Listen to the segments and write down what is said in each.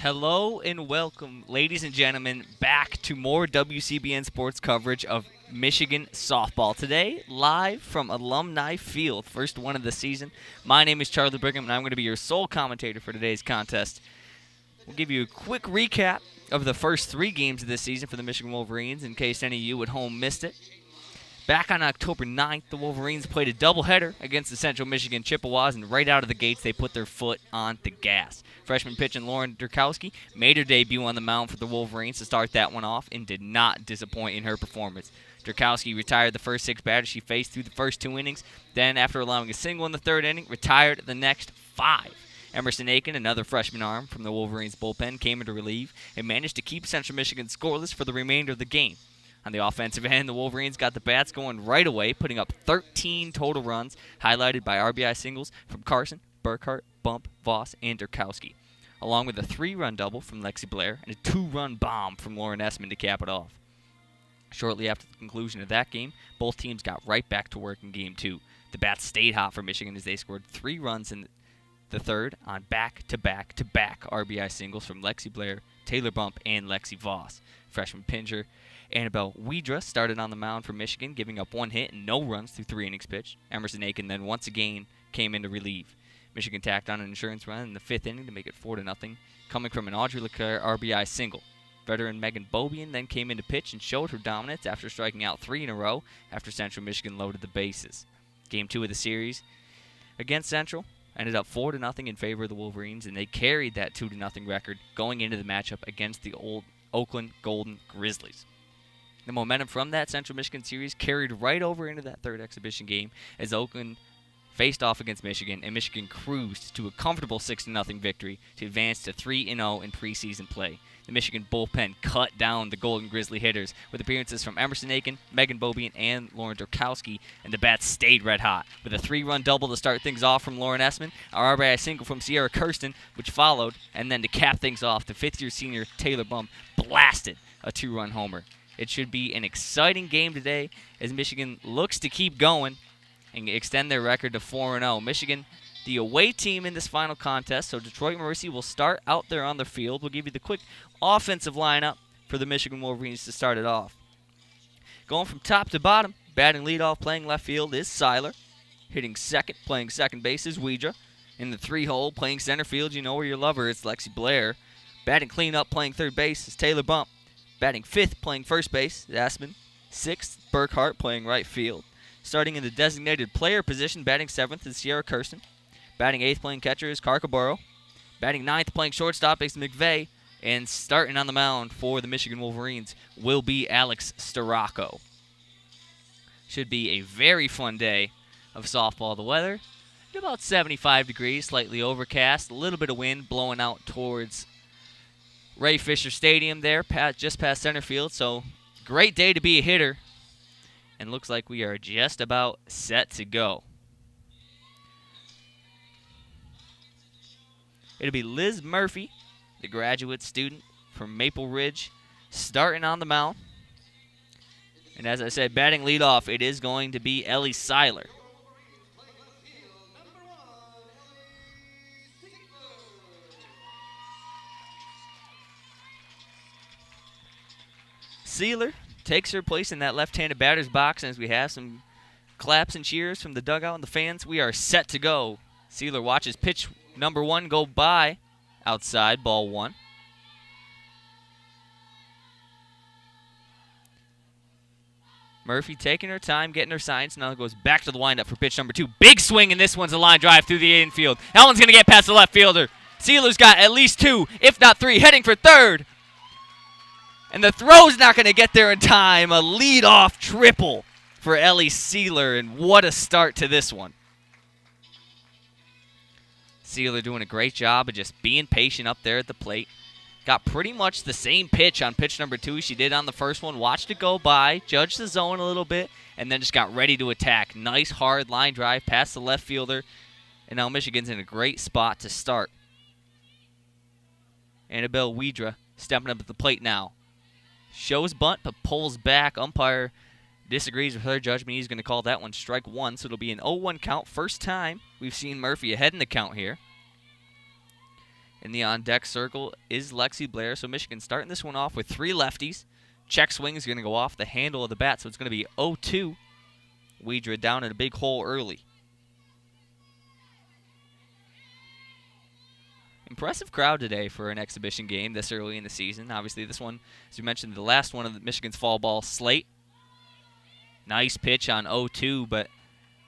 Hello and welcome, ladies and gentlemen, back to more WCBN Sports coverage of Michigan softball. Today, live from Alumni Field, first one of the season. My name is Charlie Brigham, and I'm going to be your sole commentator for today's contest. We'll give you a quick recap of the first three games of this season for the Michigan Wolverines, in case any of you at home missed it. Back on October 9th, the Wolverines played a doubleheader against the Central Michigan Chippewas, and right out of the gates, they put their foot on the gas. Freshman pitcher Lauren Dracco made her debut on the mound for the Wolverines to start that one off and did not disappoint in her performance. Dracco retired the first six batters she faced through the first two innings. Then, after allowing a single in the third inning, retired the next five. Emerson Aiken, another freshman arm from the Wolverines bullpen, came in to relieve and managed to keep Central Michigan scoreless for the remainder of the game. On the offensive end, the Wolverines got the bats going right away, putting up 13 total runs, highlighted by RBI singles from Carson, Burkhart, Bump, Voss, and Derocco, along with a 3-run double from Lexi Blair and a 2-run bomb from Lauren Estman to cap it off. Shortly after the conclusion of that game, both teams got right back to work in Game 2. The bats stayed hot for Michigan as they scored 3 runs in the third on back-to-back-to-back RBI singles from Lexi Blair, Taylor Bump, and Lexi Voss. Freshman pitcher Annabelle Weidra started on the mound for Michigan, giving up 1 hit and no runs through 3 innings pitched. Emerson Aiken then once again came in to relieve. Michigan tacked on an insurance run in the 5th inning to make it 4-0, coming from an Audrey LeClaire RBI single. Veteran Megan Bobian then came in to pitch and showed her dominance after striking out 3 in a row after Central Michigan loaded the bases. Game 2 of the series against Central ended up 4-0 in favor of the Wolverines, and they carried that 2-0 record going into the matchup against the old Oakland Golden Grizzlies. The momentum from that Central Michigan series carried right over into that third exhibition game as Oakland faced off against Michigan, and Michigan cruised to a comfortable 6-0 victory to advance to 3-0 in preseason play. The Michigan bullpen cut down the Golden Grizzly hitters with appearances from Emerson Aiken, Megan Bobian, and Lauren Dracco, and the bats stayed red hot with a 3-run double to start things off from Lauren Estman, a RBI single from Sierra Kirsten, which followed, and then to cap things off, the fifth-year senior Taylor Bump blasted a 2-run homer. It should be an exciting game today as Michigan looks to keep going and extend their record to 4-0. Michigan, the away team in this final contest, so Detroit Mercy will start out there on the field. We'll give you the quick offensive lineup for the Michigan Wolverines to start it off. Going from top to bottom, batting leadoff, playing left field is Sieler. Hitting second, playing second base is Weidra. In the 3-hole, playing center field, you know where you love her, it's Lexi Blair. Batting cleanup, playing third base is Taylor Bump. Batting fifth, playing first base, is Estman. Sixth, Burkhart, playing right field. Starting in the designated player position, batting seventh is Sierra Kirsten. Batting eighth, playing catcher is Carcaboro. Batting ninth, playing shortstop is Mcveigh. And starting on the mound for the Michigan Wolverines will be Alex Derocco. Should be a very fun day of softball. The weather, about 75 degrees, slightly overcast, a little bit of wind blowing out towards Ray Fisher Stadium there, just past center field. So, great day to be a hitter. And looks like we are just about set to go. It'll be Liz Murphy, the graduate student from Maple Ridge, starting on the mound. And as I said, batting leadoff, it is going to be Ellie Sieler. Sieler takes her place in that left-handed batter's box, and as we have some claps and cheers from the dugout and the fans, we are set to go. Sieler watches pitch number 1 go by outside, ball 1. Murphy taking her time, getting her signs. Now goes back to the windup for pitch number 2. Big swing, and this one's a line drive through the infield. That one's going to get past the left fielder. Sieler's got at least 2, if not 3, heading for third. And the throw's not going to get there in time. A leadoff triple for Ellie Sieler, and what a start to this one. Sieler doing a great job of just being patient up there at the plate. Got pretty much the same pitch on pitch number 2 she did on the first one. Watched it go by, judged the zone a little bit, and then just got ready to attack. Nice hard line drive past the left fielder, and now Michigan's in a great spot to start. Annabelle Weidra stepping up at the plate now. Shows bunt, but pulls back. Umpire disagrees with her judgment. He's going to call that one strike 1, so it'll be an 0-1 count. First time we've seen Murphy ahead in the count here. In the on-deck circle is Lexi Blair. So Michigan starting this one off with 3 lefties. Check swing is going to go off the handle of the bat, so it's going to be 0-2. Weidra down in a big hole early. Impressive crowd today for an exhibition game this early in the season. Obviously, this one, as we mentioned, the last one of the Michigan's fall ball slate. Nice pitch on 0-2, but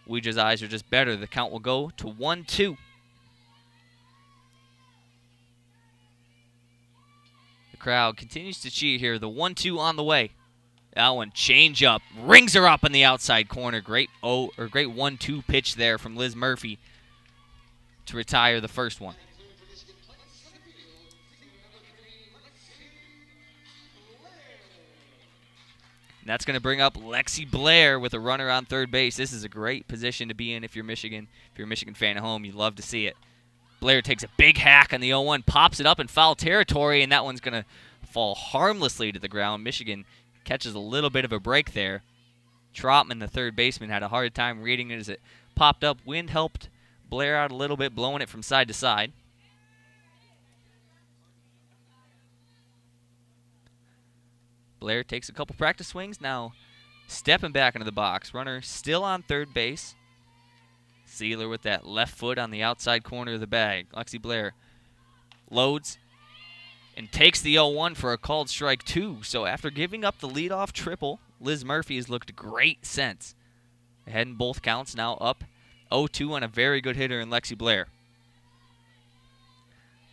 Weidra's eyes are just better. The count will go to 1-2. The crowd continues to cheer here. The 1-2 on the way. That one, change up, rings her up in the outside corner. Great 1-2 pitch there from Liz Murphy to retire the first one. And that's going to bring up Lexi Blair with a runner on third base. This is a great position to be in if you're Michigan. If you're a Michigan fan at home, you'd love to see it. Blair takes a big hack on the 0-1, pops it up in foul territory, and that one's going to fall harmlessly to the ground. Michigan catches a little bit of a break there. Trotman, the third baseman, had a hard time reading it as it popped up. Wind helped Blair out a little bit, blowing it from side to side. Blair takes a couple practice swings, now stepping back into the box. Runner still on third base. Sieler with that left foot on the outside corner of the bag. Lexi Blair loads and takes the 0-1 for a called strike 2. So after giving up the leadoff triple, Liz Murphy has looked great since. Ahead in both counts, now up 0-2 on a very good hitter in Lexi Blair.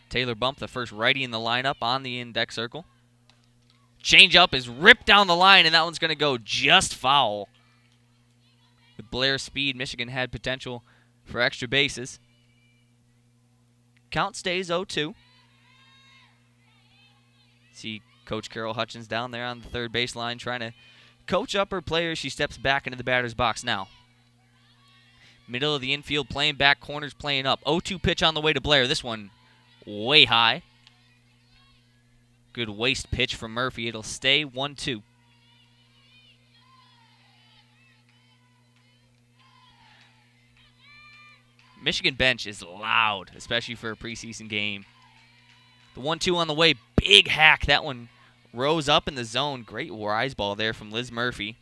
Taylor Bump, the first righty in the lineup on the in-deck circle. Change-up is ripped down the line, and that one's going to go just foul. With Blair's speed, Michigan had potential for extra bases. Count stays 0-2. See Coach Carol Hutchins down there on the third baseline trying to coach up her players. She steps back into the batter's box now. Middle of the infield playing back, corners playing up. 0-2 pitch on the way to Blair. This one way high. Good waist pitch from Murphy. It'll stay 1-2. Michigan bench is loud, especially for a preseason game. The 1-2 on the way. Big hack. That one rose up in the zone. Great rise ball there from Liz Murphy.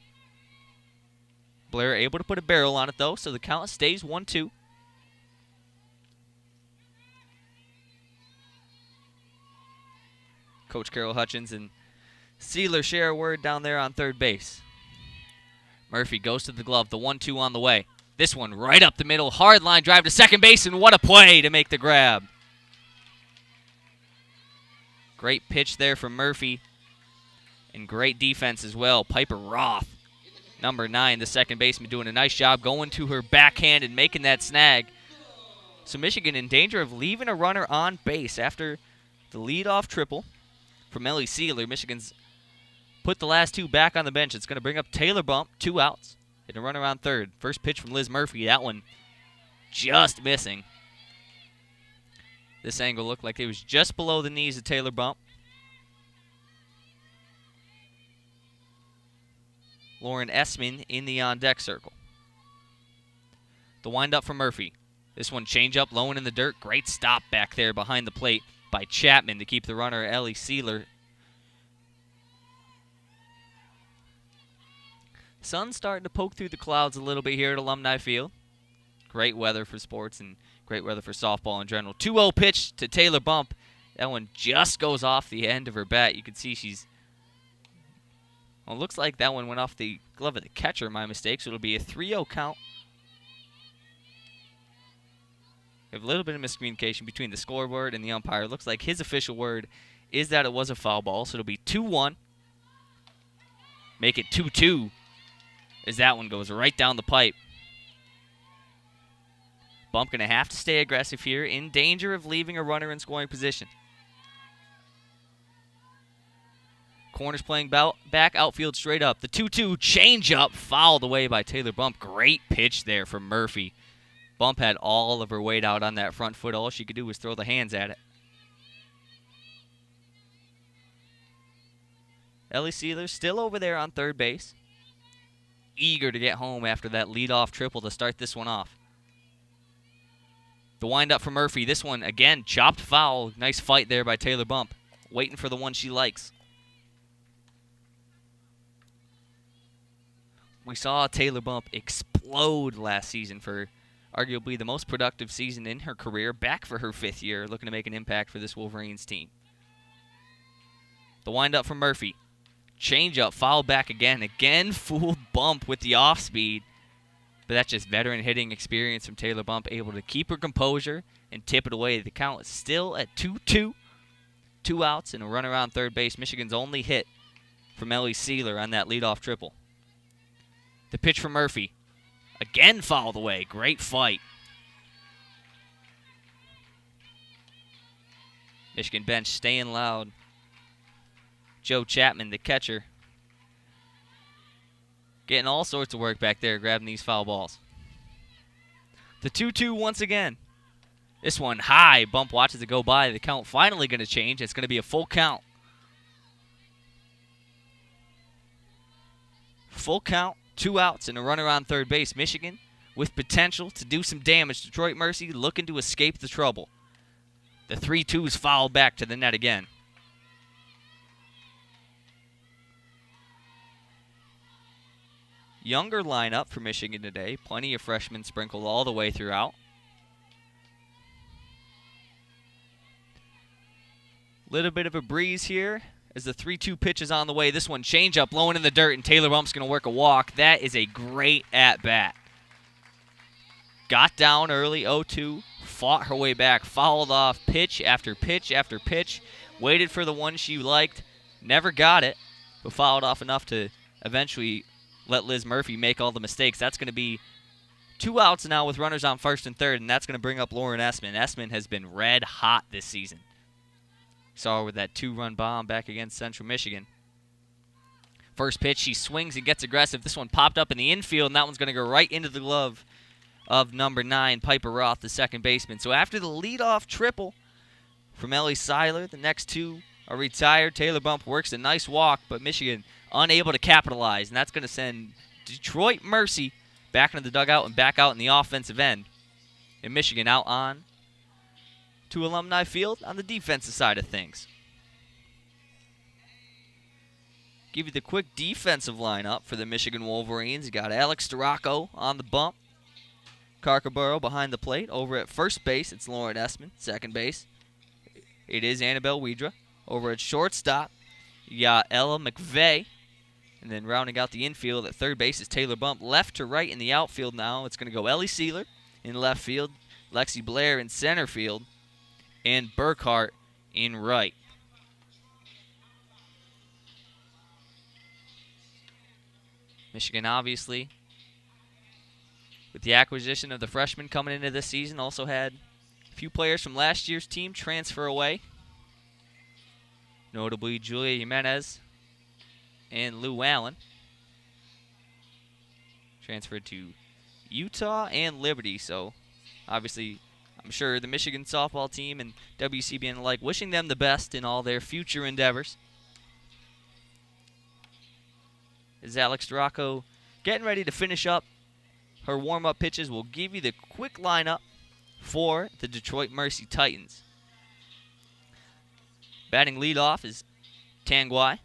Blair able to put a barrel on it, though, so the count stays 1-2. Coach Carol Hutchins and Sieler share a word down there on third base. Murphy goes to the glove. The 1-2 on the way. This one right up the middle. Hard line drive to second base, and what a play to make the grab. Great pitch there from Murphy. And great defense as well. Piper Roth, number 9, the second baseman, doing a nice job going to her backhand and making that snag. So Michigan in danger of leaving a runner on base after the leadoff triple from Ellie Sieler. Michigan's put the last 2 back on the bench. It's going to bring up Taylor Bump, 2 outs, and a runner on third. First pitch from Liz Murphy. That one just missing. This angle looked like it was just below the knees of Taylor Bump. Lauren Estman in the on-deck circle. The windup for Murphy. This one change up, low and in the dirt. Great stop back there behind the plate by Chapman to keep the runner, Ellie Sieler. Sun's starting to poke through the clouds a little bit here at Alumni Field. Great weather for sports and great weather for softball in general. 2-0 pitch to Taylor Bump. That one just goes off the end of her bat. You can see she's... Well, it looks like that one went off the glove of the catcher, my mistake, so it'll be a 3-0 count. We have a little bit of miscommunication between the scoreboard and the umpire. It looks like his official word is that it was a foul ball, so it'll be 2-1. Make it 2-2 as that one goes right down the pipe. Bump going to have to stay aggressive here, in danger of leaving a runner in scoring position. Corners playing back, outfield straight up. The 2-2 change-up fouled away by Taylor Bump. Great pitch there from Murphy. Bump had all of her weight out on that front foot. All she could do was throw the hands at it. Ellie Sieler still over there on third base. Eager to get home after that leadoff triple to start this one off. The windup for Murphy. This one, again, chopped foul. Nice fight there by Taylor Bump. Waiting for the one she likes. We saw Taylor Bump explode last season for arguably the most productive season in her career. Back for her 5th year, looking to make an impact for this Wolverines team. The windup for Murphy. Change up, foul back again. Again, fooled Bump with the off speed. But that's just veteran hitting experience from Taylor Bump, able to keep her composure and tip it away. The count is still at 2-2. 2 outs and a run around third base. Michigan's only hit from Ellie Sieler on that leadoff triple. The pitch for Murphy. Again fouled away. Great fight. Michigan bench staying loud. Joe Chapman, the catcher, getting all sorts of work back there, grabbing these foul balls. The 2-2 once again. This one high. Bump watches it go by. The count finally going to change. It's going to be a full count. Full count, 2 outs, and a run around third base. Michigan with potential to do some damage. Detroit Mercy looking to escape the trouble. The 3-2 is fouled back to the net again. Younger lineup for Michigan today. Plenty of freshmen sprinkled all the way throughout. Little bit of a breeze here as the 3-2 pitch is on the way. This one changeup, blowing in the dirt, and Taylor Bump's going to work a walk. That is a great at-bat. Got down early, 0-2, fought her way back, fouled off pitch after pitch after pitch, waited for the one she liked, never got it, but fouled off enough to eventually let Liz Murphy make all the mistakes. That's going to be 2 outs now with runners on first and third, and that's going to bring up Lauren Estman. Estman has been red hot this season. Saw her with that 2-run bomb back against Central Michigan. First pitch, she swings and gets aggressive. This one popped up in the infield, and that one's going to go right into the glove of number 9, Piper Roth, the second baseman. So after the leadoff triple from Ellie Sieler, the next 2 are retired. Taylor Bump works a nice walk, but Michigan unable to capitalize, and that's going to send Detroit Mercy back into the dugout and back out in the offensive end. And Michigan out on to Alumni Field on the defensive side of things. Give you the quick defensive lineup for the Michigan Wolverines. You got Alex Derocco on the bump. Carcaboro behind the plate. Over at first base, it's Lauren Estman. Second base, it is Annabelle Weidra. Over at shortstop, you got Ella Mcveigh. And then rounding out the infield at third base is Taylor Bump. Left to right in the outfield now, it's going to go Ellie Sieler in left field, Lexi Blair in center field, and Burkhart in right. Michigan, obviously, with the acquisition of the freshmen coming into this season, also had a few players from last year's team transfer away. Notably Julia Jimenez and Lou Allen. Transferred to Utah and Liberty, so obviously I'm sure the Michigan softball team and WCBN alike wishing them the best in all their future endeavors. As Alex Dracco getting ready to finish up her warm-up pitches, we'll give you the quick lineup for the Detroit Mercy Titans. Batting leadoff is Tanguay.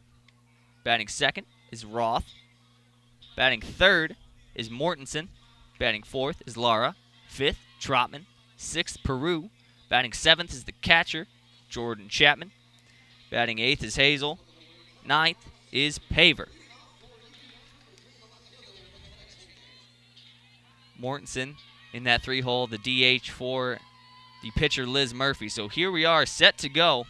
Batting second is Roth. Batting third is Mortensen. Batting fourth is Lara. Fifth, Trotman. Sixth, Peru. Batting seventh is the catcher, Jordan Chapman. Batting eighth is Hazel. Ninth is Paver. Mortensen in that 3-hole, the DH for the pitcher Liz Murphy. So here we are, set to go.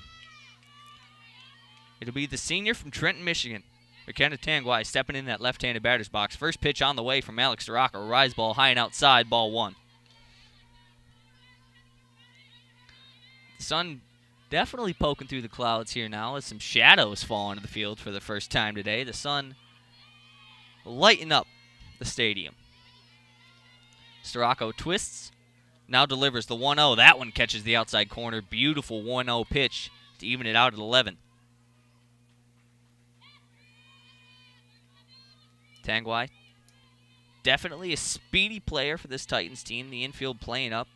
It'll be the senior from Trenton, Michigan, McKenna Tanguay, stepping in that left-handed batter's box. First pitch on the way from Alex Derocco. Rise ball high and outside, ball 1. The sun definitely poking through the clouds here now as some shadows fall into the field for the first time today. The sun lighting up the stadium. Derocco twists, now delivers the 1-0. That one catches the outside corner. Beautiful 1-0 pitch to even it out at 11. Tanguay, definitely a speedy player for this Titans team. The infield playing up.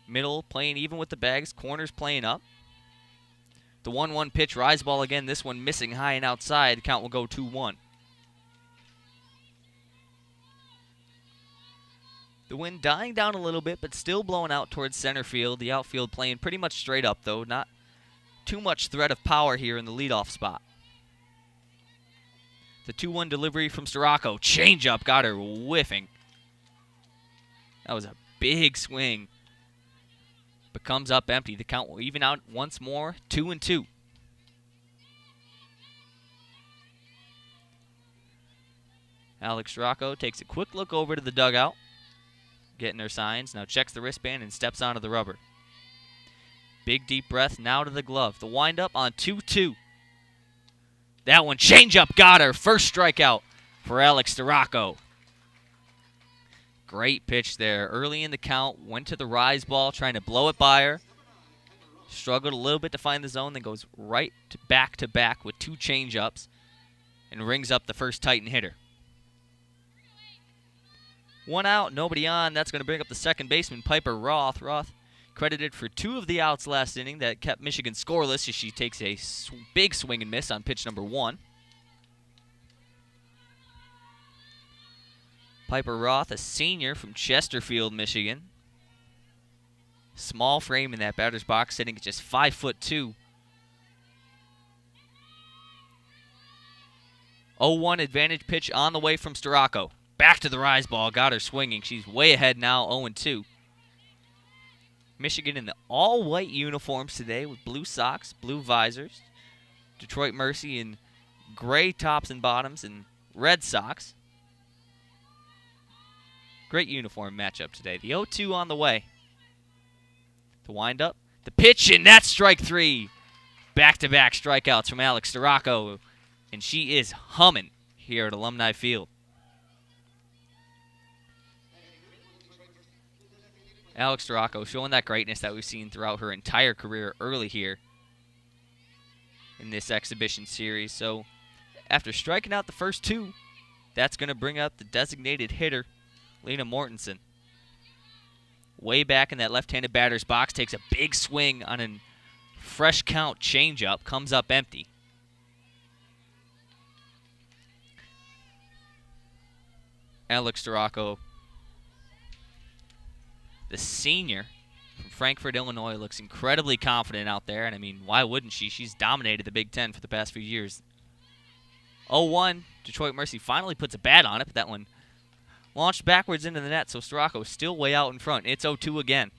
Middle playing even with the bags. Corners playing up. The 1-1 pitch. Rise ball again. This one missing high and outside. The count will go 2-1. The wind dying down a little bit, but still blowing out towards center field. The outfield playing pretty much straight up, though. Not too much threat of power here in the leadoff spot. The 2-1 delivery from Derocco. Changeup got her whiffing. That was a big swing. But comes up empty. The count will even out once more. 2-2. Alex Dracco takes a quick look over to the dugout. Getting her signs. Now checks the wristband and steps onto the rubber. Big deep breath now to the glove. The windup on 2-2. That one changeup got her. First strikeout for Alex Derocco. Great pitch there. Early in the count, went to the rise ball, trying to blow it by her. Struggled a little bit to find the zone, then goes right to back with 2 changeups and rings up the first Titan hitter. 1 out, nobody on. That's going to bring up the second baseman, Piper Roth. Roth credited for 2 of the outs last inning that kept Michigan scoreless as she takes a big swing and miss on pitch number 1. Piper Roth, a senior from Chesterfield, Michigan. Small frame in that batter's box, sitting at just 5'2". 0-1 advantage pitch on the way from Derocco. Back to the rise ball, got her swinging. She's way ahead now, 0-2. Michigan in the all-white uniforms today with blue socks, blue visors. Detroit Mercy in gray tops and bottoms and red socks. Great uniform matchup today. The 0-2 on the way. The windup, the pitch, and that's strike 3. Back-to-back strikeouts from Alex Derocco, and she is humming here at Alumni Field. Alex Derocco showing that greatness that we've seen throughout her entire career early here in this exhibition series. So after striking out the first 2, that's going to bring up the designated hitter, Lena Mortensen. Way back in that left-handed batter's box, takes a big swing on a fresh count changeup, comes up empty. Alex Derocco, the senior from Frankfort, Illinois, looks incredibly confident out there. And, I mean, why wouldn't she? She's dominated the Big Ten for the past few years. 0-1, Detroit Mercy finally puts a bat on it, but that one launched backwards into the net, so Derocco is still way out in front. It's 0-2 again.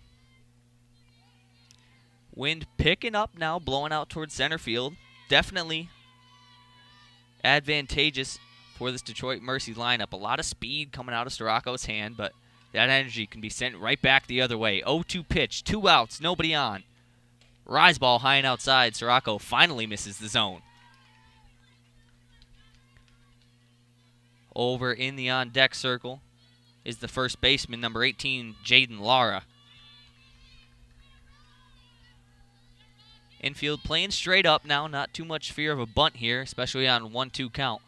Wind picking up now, blowing out towards center field. Definitely advantageous for this Detroit Mercy lineup. A lot of speed coming out of Derocco's hand, but that energy can be sent right back the other way. 0-2 pitch, 2 outs, nobody on. Rise ball high and outside. Derocco finally misses the zone. Over in the on-deck circle is the first baseman, number 18, Jaden Lara. Infield playing straight up now. Not too much fear of a bunt here, especially on 1-2 count.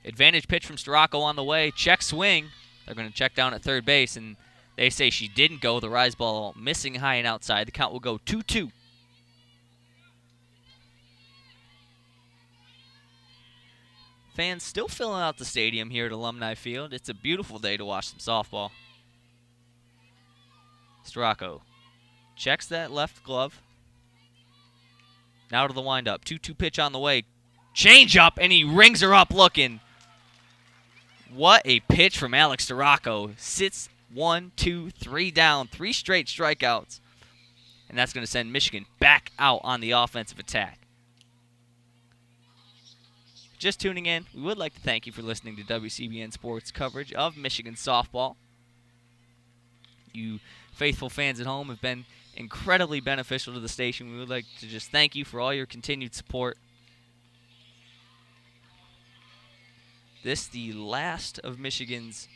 Advantage pitch from Derocco on the way. Check swing. They're going to check down at third base, and they say she didn't go. The rise ball missing high and outside. The count will go 2-2. Fans still filling out the stadium here at Alumni Field. It's a beautiful day to watch some softball. Derocco checks that left glove. Now to the windup. 2-2 pitch on the way. Change up, and he rings her up looking. What a pitch from Alex Derocco. Sits 1, 2, 3 down. 3 straight strikeouts. And that's going to send Michigan back out on the offensive attack. Just tuning in, we would like to thank you for listening to WCBN Sports coverage of Michigan softball. You faithful fans at home have been incredibly beneficial to the station. We would like to just thank you for all your continued support. This the last of Michigan's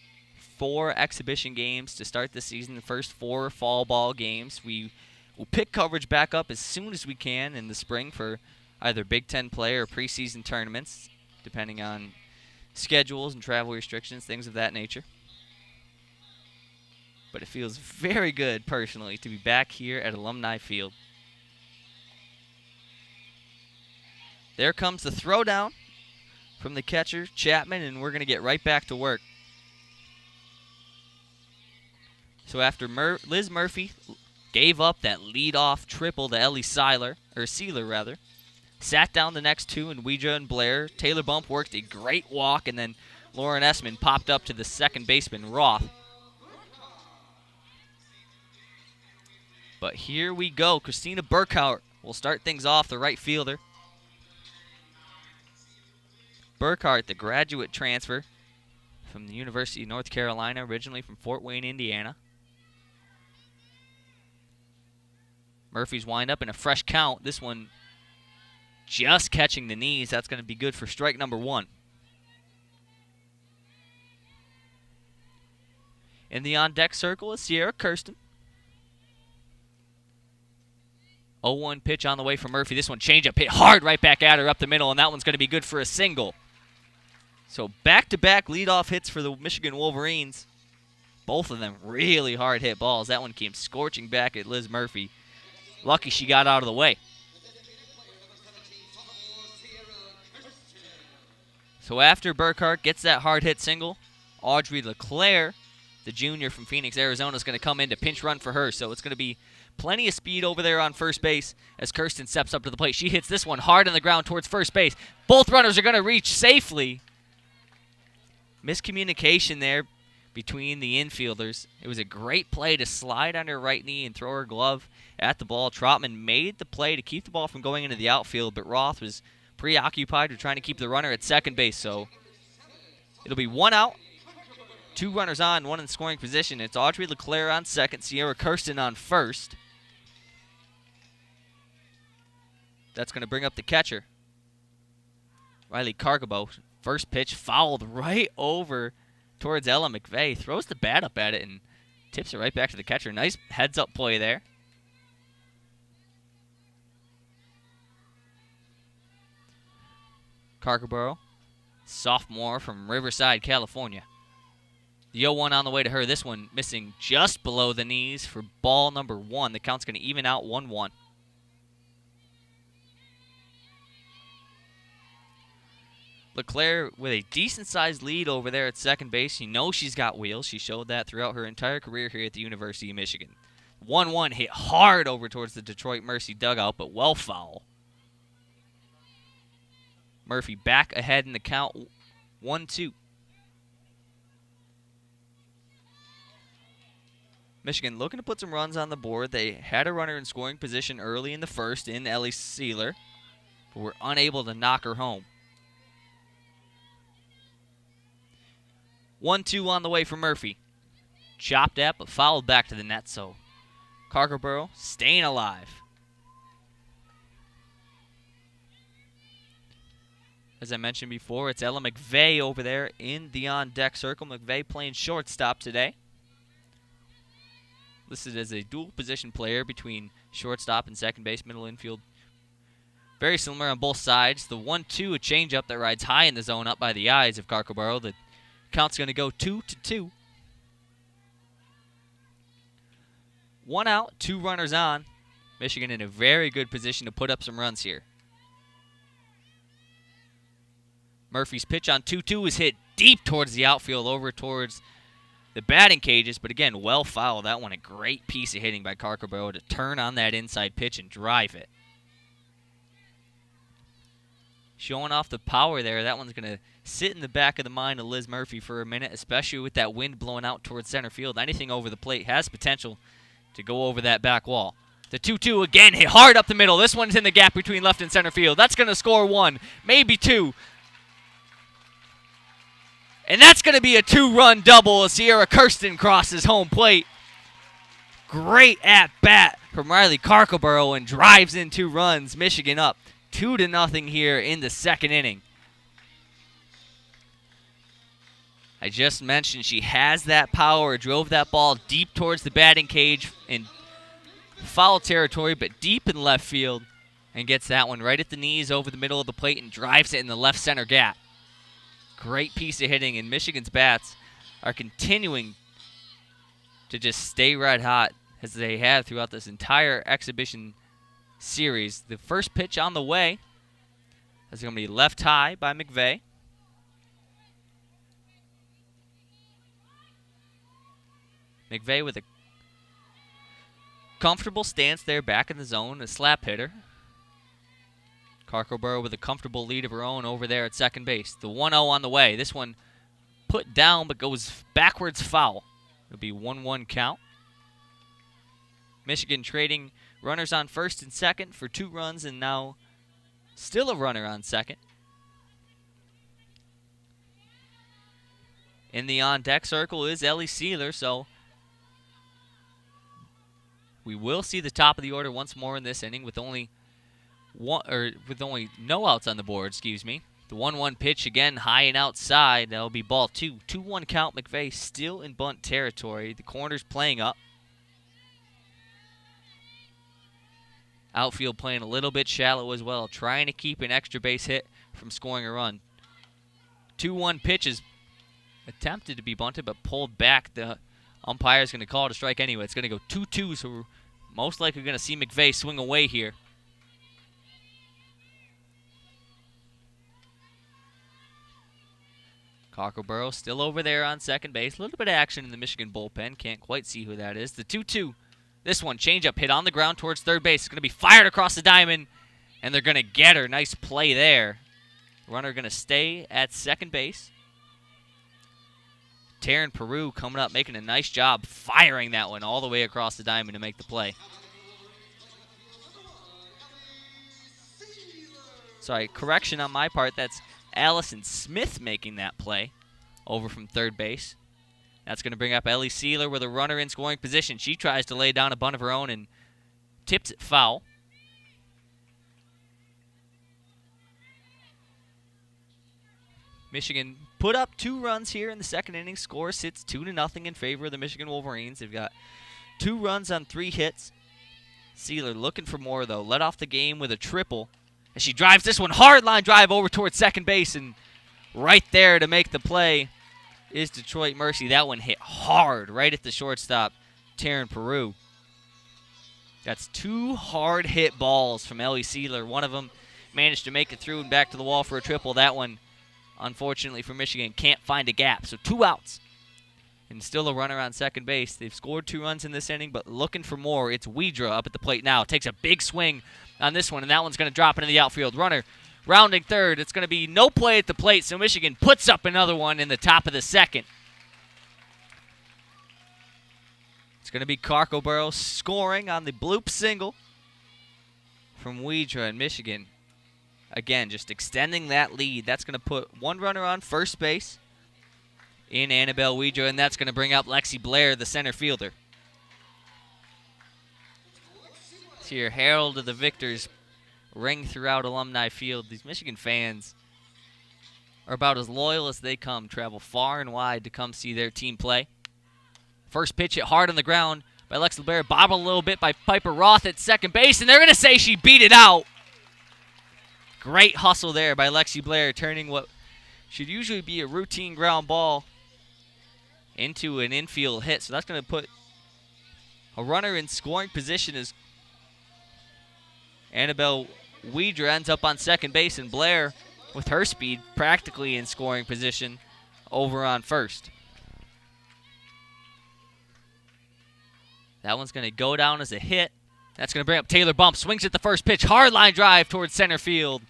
4 exhibition games to start the season, the first 4 fall ball games. We will pick coverage back up as soon as we can in the spring for either Big Ten play or preseason tournaments, depending on schedules and travel restrictions, things of that nature. but it feels very good personally to be back here at Alumni Field. There comes the throwdown from the catcher, Chapman, and we're going to get right back to work. So after Liz Murphy gave up that leadoff triple to Ellie Sieler, sat down the next two, and Weidra and Blair, Taylor Bump worked a great walk, and then Lauren Estman popped up to the second baseman, Roth. But here we go. Christina Burkhart will start things off, the right fielder. Burkhart, the graduate transfer from the University of North Carolina, originally from Fort Wayne, Indiana. Murphy's wind up in a fresh count. This one just catching the knees. That's going to be good for strike number one. In the on-deck circle is Sierra Kirsten. 0-1 pitch on the way for Murphy. This one changeup hit hard right back at her up the middle, and that one's going to be good for a single. So back-to-back leadoff hits for the Michigan Wolverines. Both of them really hard hit balls. That one came scorching back at Liz Murphy. Lucky she got out of the way. So after Burkhart gets that hard hit single, Audrey LeClaire, the junior from Phoenix, Arizona, is going to come in to pinch run for her. So it's going to be plenty of speed over there on first base as Kirsten steps up to the plate. She hits this one hard on the ground towards first base. Both runners are going to reach safely. Miscommunication there between the infielders. It was a great play to slide on her right knee and throw her glove at the ball. Trotman made the play to keep the ball from going into the outfield, but Roth was preoccupied with trying to keep the runner at second base. So it'll be one out, two runners on, one in scoring position. It's Audrey LeClaire on second, Sierra Kirsten on first. That's going to bring up the catcher, Riley Cargabo. First pitch fouled right over towards Ella Mcveigh. Throws the bat up at it and tips it right back to the catcher. Nice heads-up play there. Cargabo, sophomore from Riverside, California. The 0-1 on the way to her. This one missing just below the knees for ball number one. The count's going to even out 1-1. LeClaire with a decent-sized lead over there at second base. You know she's got wheels. She showed that throughout her entire career here at the University of Michigan. 1-1 hit hard over towards the Detroit Mercy dugout, but well foul. Murphy back ahead in the count, 1-2. Michigan looking to put some runs on the board. They had a runner in scoring position early in the first in Ellie Sieler, but were unable to knock her home. 1-2 on the way for Murphy. Chopped at, but fouled back to the net, so Cargabo staying alive. As I mentioned before, it's Ella Mcveigh over there in the on-deck circle. Mcveigh playing shortstop today. Listed as a dual-position player between shortstop and second base, middle infield. Very similar on both sides. The 1-2, a changeup that rides high in the zone up by the eyes of Cargabo. The count's going to go 2-2. One out, two runners on. Michigan in a very good position to put up some runs here. Murphy's pitch on 2-2 is hit deep towards the outfield, over towards the batting cages, but again, well fouled. That one a great piece of hitting by Cargabo to turn on that inside pitch and drive it. Showing off the power there. That one's going to sit in the back of the mind of Liz Murphy for a minute, especially with that wind blowing out towards center field. Anything over the plate has potential to go over that back wall. The 2-2 again, hit hard up the middle. This one's in the gap between left and center field. That's going to score one, maybe two. And that's going to be a two-run double as Sierra Kirsten crosses home plate. Great at-bat from Riley Cargabo and drives in two runs. Michigan up 2-0 here in the second inning. I just mentioned she has that power, drove that ball deep towards the batting cage in foul territory, but deep in left field, and gets that one right at the knees over the middle of the plate and drives it in the left center gap. Great piece of hitting, and Michigan's bats are continuing to just stay red hot as they have throughout this entire exhibition series. The first pitch on the way is going to be left high by Mcveigh. Mcveigh with a comfortable stance there back in the zone, a slap hitter. Carcoborough with a comfortable lead of her own over there at second base. The 1-0 on the way. This one put down but goes backwards foul. It'll be 1-1 count. Michigan trading runners on first and second for 2 runs, and now still a runner on second. In the on-deck circle is Ellie Sieler, so we will see the top of the order once more in this inning with only no outs on the board, excuse me. The 1-1 pitch again high and outside. That'll be ball 2. 2-1 count. Mcveigh still in bunt territory. The corner's playing up. Outfield playing a little bit shallow as well, trying to keep an extra base hit from scoring a run. 2-1 pitch is attempted to be bunted but pulled back. The umpire's going to call it a strike anyway. It's going to go 2-2, so we're most likely going to see Mcveigh swing away here. Carcoborough still over there on second base. A little bit of action in the Michigan bullpen. Can't quite see who that is. The 2-2. This one, changeup hit on the ground towards third base. It's going to be fired across the diamond, and they're going to get her. Nice play there. Runner going to stay at second base. Taryn Peru coming up, making a nice job firing that one all the way across the diamond to make the play. Sorry, correction on my part. That's Allison Smith making that play over from third base. That's going to bring up Ellie Sieler with a runner in scoring position. She tries to lay down a bunt of her own and tips it foul. Michigan put up 2 runs here in the second inning. Score sits 2-0 in favor of the Michigan Wolverines. They've got 2 runs on 3 hits. Sieler looking for more, though. Led off the game with a triple. As she drives this one, hard line drive over towards second base, and right there to make the play is Detroit Mercy. That one hit hard right at the shortstop, Taryn Peru. That's 2 hard hit balls from Ellie Sieler. One of them managed to make it through and back to the wall for a triple. That one, unfortunately for Michigan, can't find a gap. So 2 outs and still a runner on second base. They've scored 2 runs in this inning, but looking for more. It's Weidra up at the plate now. Takes a big swing on this one, and that one's going to drop into the outfield. Runner rounding third. It's going to be no play at the plate, so Michigan puts up another one in the top of the second. It's going to be Carcoborough scoring on the bloop single from Weidra, and Michigan, again, just extending that lead. That's going to put 1 runner on first base in Annabelle Weidra, and that's going to bring up Lexi Blair, the center fielder. See your herald of the victors ring throughout Alumni Field. These Michigan fans are about as loyal as they come, travel far and wide to come see their team play. First pitch hit hard on the ground by Lexi Blair, bobbled a little bit by Piper Roth at second base, and they're going to say she beat it out. Great hustle there by Lexi Blair, turning what should usually be a routine ground ball into an infield hit. So that's going to put a runner in scoring position as Annabelle Weidra ends up on second base, and Blair, with her speed, practically in scoring position over on first. That one's going to go down as a hit. That's going to bring up Taylor Bump. Swings at the first pitch. Hard line drive towards center field.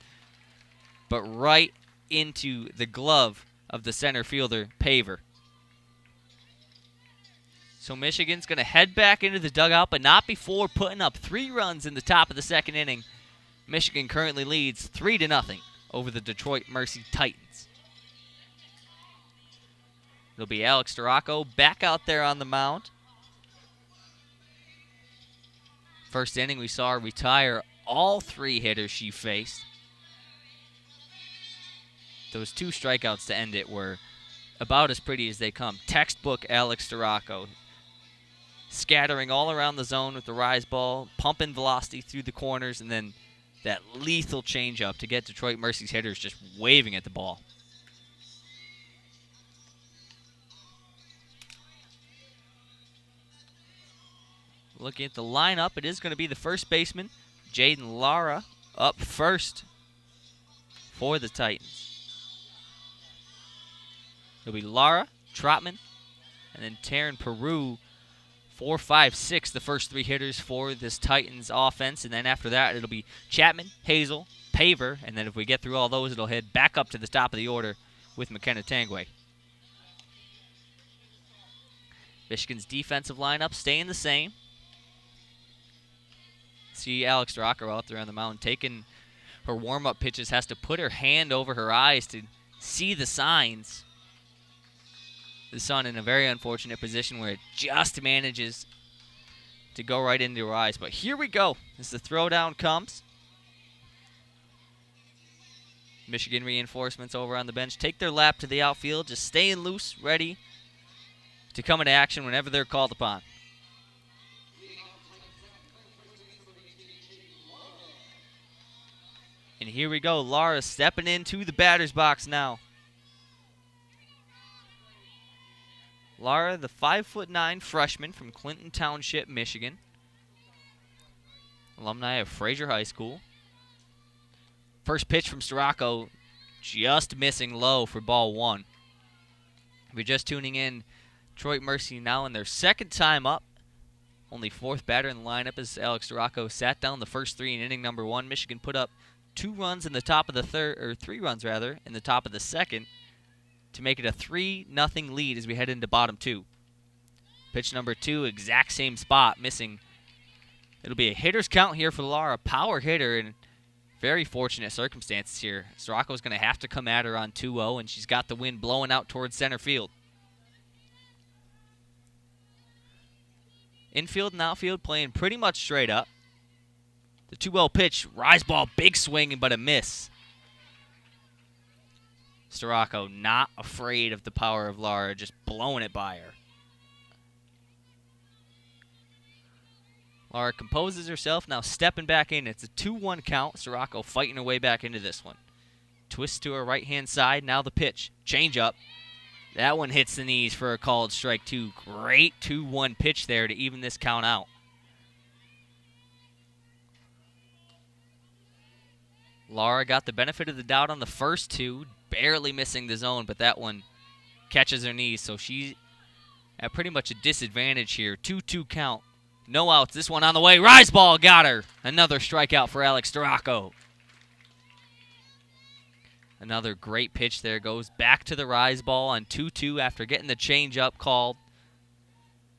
But right into the glove of the center fielder, Paver. So Michigan's going to head back into the dugout, but not before putting up 3 runs in the top of the second inning. Michigan currently leads 3-0 over the Detroit Mercy Titans. It'll be Alex Derocco back out there on the mound. First inning, we saw her retire all 3 hitters she faced. Those 2 strikeouts to end it were about as pretty as they come. Textbook Alex Derocco. Scattering all around the zone with the rise ball, pumping velocity through the corners, and then that lethal changeup to get Detroit Mercy's hitters just waving at the ball. Looking at the lineup, it is going to be the first baseman, Jaden Lara, up first for the Titans. It'll be Lara, Trotman, and then Taryn Peru, 4, 5, 6, the first three hitters for this Titans offense. And then after that, it'll be Chapman, Hazel, Paver, and then if we get through all those, it'll head back up to the top of the order with McKenna Tangway. Michigan's defensive lineup staying the same. See Alex Dracco out there on the mound taking her warm-up pitches, has to put her hand over her eyes to see the signs. The sun in a very unfortunate position where it just manages to go right into her eyes. But here we go as the throwdown comes. Michigan reinforcements over on the bench take their lap to the outfield, just staying loose, ready to come into action whenever they're called upon. And here we go. Lara stepping into the batter's box now. Lara, the 5'9" freshman from Clinton Township, Michigan. Alumni of Fraser High School. First pitch from Derocco, just missing low for ball one. If you're just tuning in, Detroit Mercy now in their second time up. Only fourth batter in the lineup as Alex Derocco sat down the first three in inning number one. Michigan put up 2 runs in the top of the third, or 3 runs rather, in the top of the second to make it a 3-0 lead as we head into bottom 2. Pitch number 2, exact same spot, missing. It'll be a hitter's count here for Lara, power hitter in very fortunate circumstances here. Derocco's going to have to come at her on 2-0, and she's got the wind blowing out towards center field. Infield and outfield playing pretty much straight up. The 2-0 pitch, rise ball, big swing, but a miss. Derocco not afraid of the power of Lara, just blowing it by her. Lara composes herself, now stepping back in. It's a 2-1 count. Derocco fighting her way back into this one. Twist to her right-hand side, now the pitch. Change up. That one hits the knees for a called strike 2. Great 2-1 pitch there to even this count out. Lara got the benefit of the doubt on the first 2, barely missing the zone, but that one catches her knees, so she's at pretty much a disadvantage here. 2-2 count. No outs. This one on the way. Rise ball got her. Another strikeout for Alex Derocco. Another great pitch there. Goes back to the rise ball on 2-2 after getting the changeup called.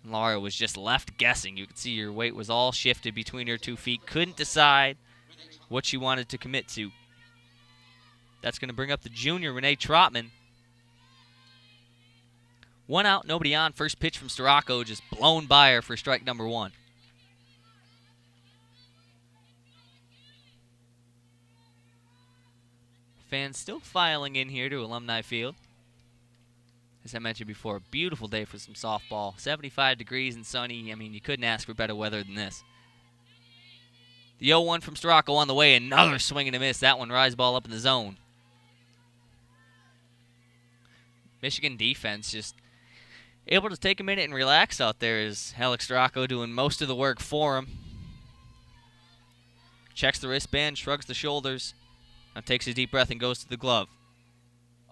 Lara was just left guessing. You could see her weight was all shifted between her 2 feet. Couldn't decide what she wanted to commit to. That's going to bring up the junior, Renee Trotman. 1 out, nobody on. First pitch from Derocco, just blown by her for strike number 1. Fans still filing in here to Alumni Field. As I mentioned before, a beautiful day for some softball. 75 degrees and sunny. I mean, you couldn't ask for better weather than this. The 0-1 from Derocco on the way. Another swing and a miss. That one rise ball up in the zone. Michigan defense just able to take a minute and relax out there as Alex Derocco doing most of the work for him. Checks the wristband, shrugs the shoulders, now takes a deep breath and goes to the glove.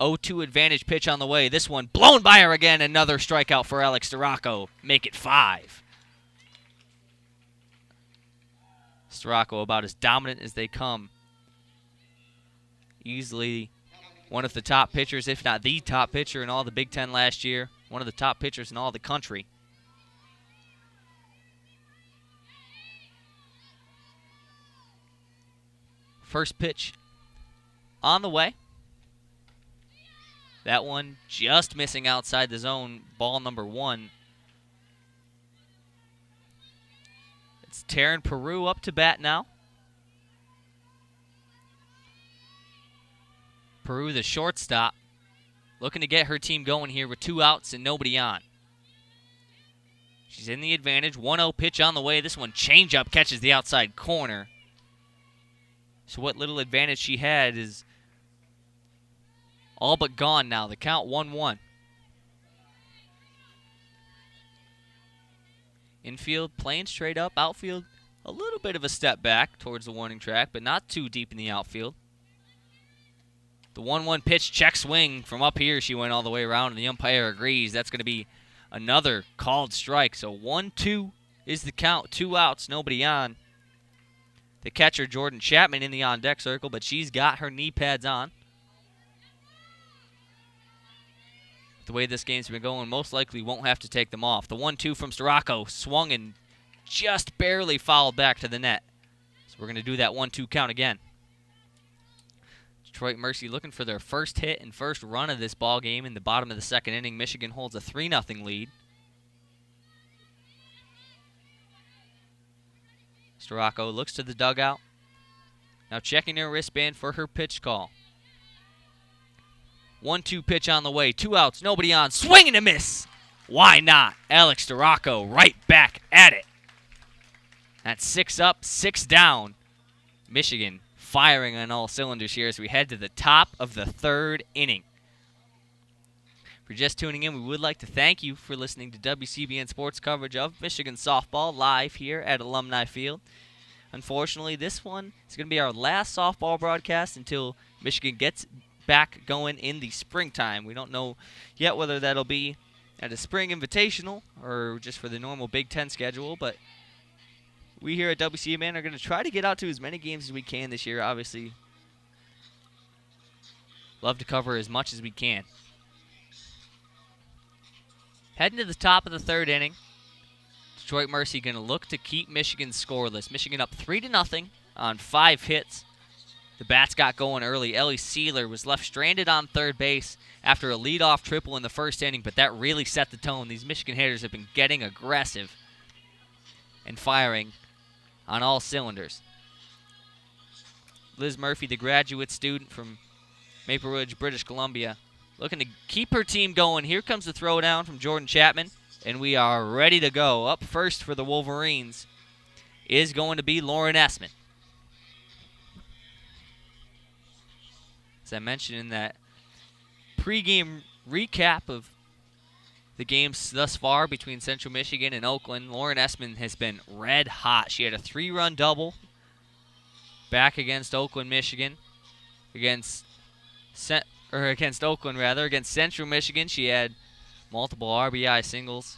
0-2 advantage pitch on the way. This one blown by her again. Another strikeout for Alex Derocco. Make it 5. Derocco about as dominant as they come. Easily one of the top pitchers, if not the top pitcher in all the Big Ten last year. One of the top pitchers in all the country. First pitch on the way. That one just missing outside the zone. Ball number 1. It's Taryn Peru up to bat now. Peru, the shortstop, looking to get her team going here with 2 outs and nobody on. She's in the advantage. 1-0 pitch on the way. This one changeup catches the outside corner. So what little advantage she had is all but gone now. The count 1-1. Infield playing straight up. Outfield a little bit of a step back towards the warning track, but not too deep in the outfield. The 1-1 pitch, check swing from up here. She went all the way around, and the umpire agrees. That's going to be another called strike. So 1-2 is the count. 2 outs, nobody on. The catcher, Jordan Chapman, in the on-deck circle, but she's got her knee pads on. The way this game's been going, most likely won't have to take them off. The 1-2 from Derocco, swung and just barely fouled back to the net. So we're going to do that 1-2 count again. Detroit Mercy looking for their first hit and first run of this ball game in the bottom of the second inning. Michigan holds a 3-0 lead. Dracco looks to the dugout. Now checking her wristband for her pitch call. 1-2 pitch on the way. 2 outs, nobody on. Swing and a miss. Why not? Alex Derocco right back at it. That's 6 up, 6 down. Michigan firing on all cylinders here as we head to the top of the 3rd inning. If you're just tuning in, we would like to thank you for listening to WCBN Sports coverage of Michigan softball live here at Alumni Field. Unfortunately, this one is going to be our last softball broadcast until Michigan gets back going in the springtime. We don't know yet whether that'll be at a spring invitational or just for the normal Big Ten schedule, but we here at WCBN are going to try to get out to as many games as we can this year, obviously. Love to cover as much as we can. Heading to the top of the 3rd inning. Detroit Mercy going to look to keep Michigan scoreless. Michigan up 3-0 on 5 hits. The bats got going early. Ellie Sieler was left stranded on third base after a leadoff triple in the 1st inning, but that really set the tone. These Michigan hitters have been getting aggressive and firing on all cylinders. Liz Murphy, the graduate student from Maple Ridge, British Columbia, looking to keep her team going. Here comes the throwdown from Jordan Chapman, and we are ready to go. Up first for the Wolverines is going to be Lauren Estman. As I mentioned in that pregame recap of the games thus far between Central Michigan and Oakland, Lauren Estman has been red hot. She had a 3-run double back against Oakland, Michigan. Against Oakland, against Central Michigan, she had multiple RBI singles.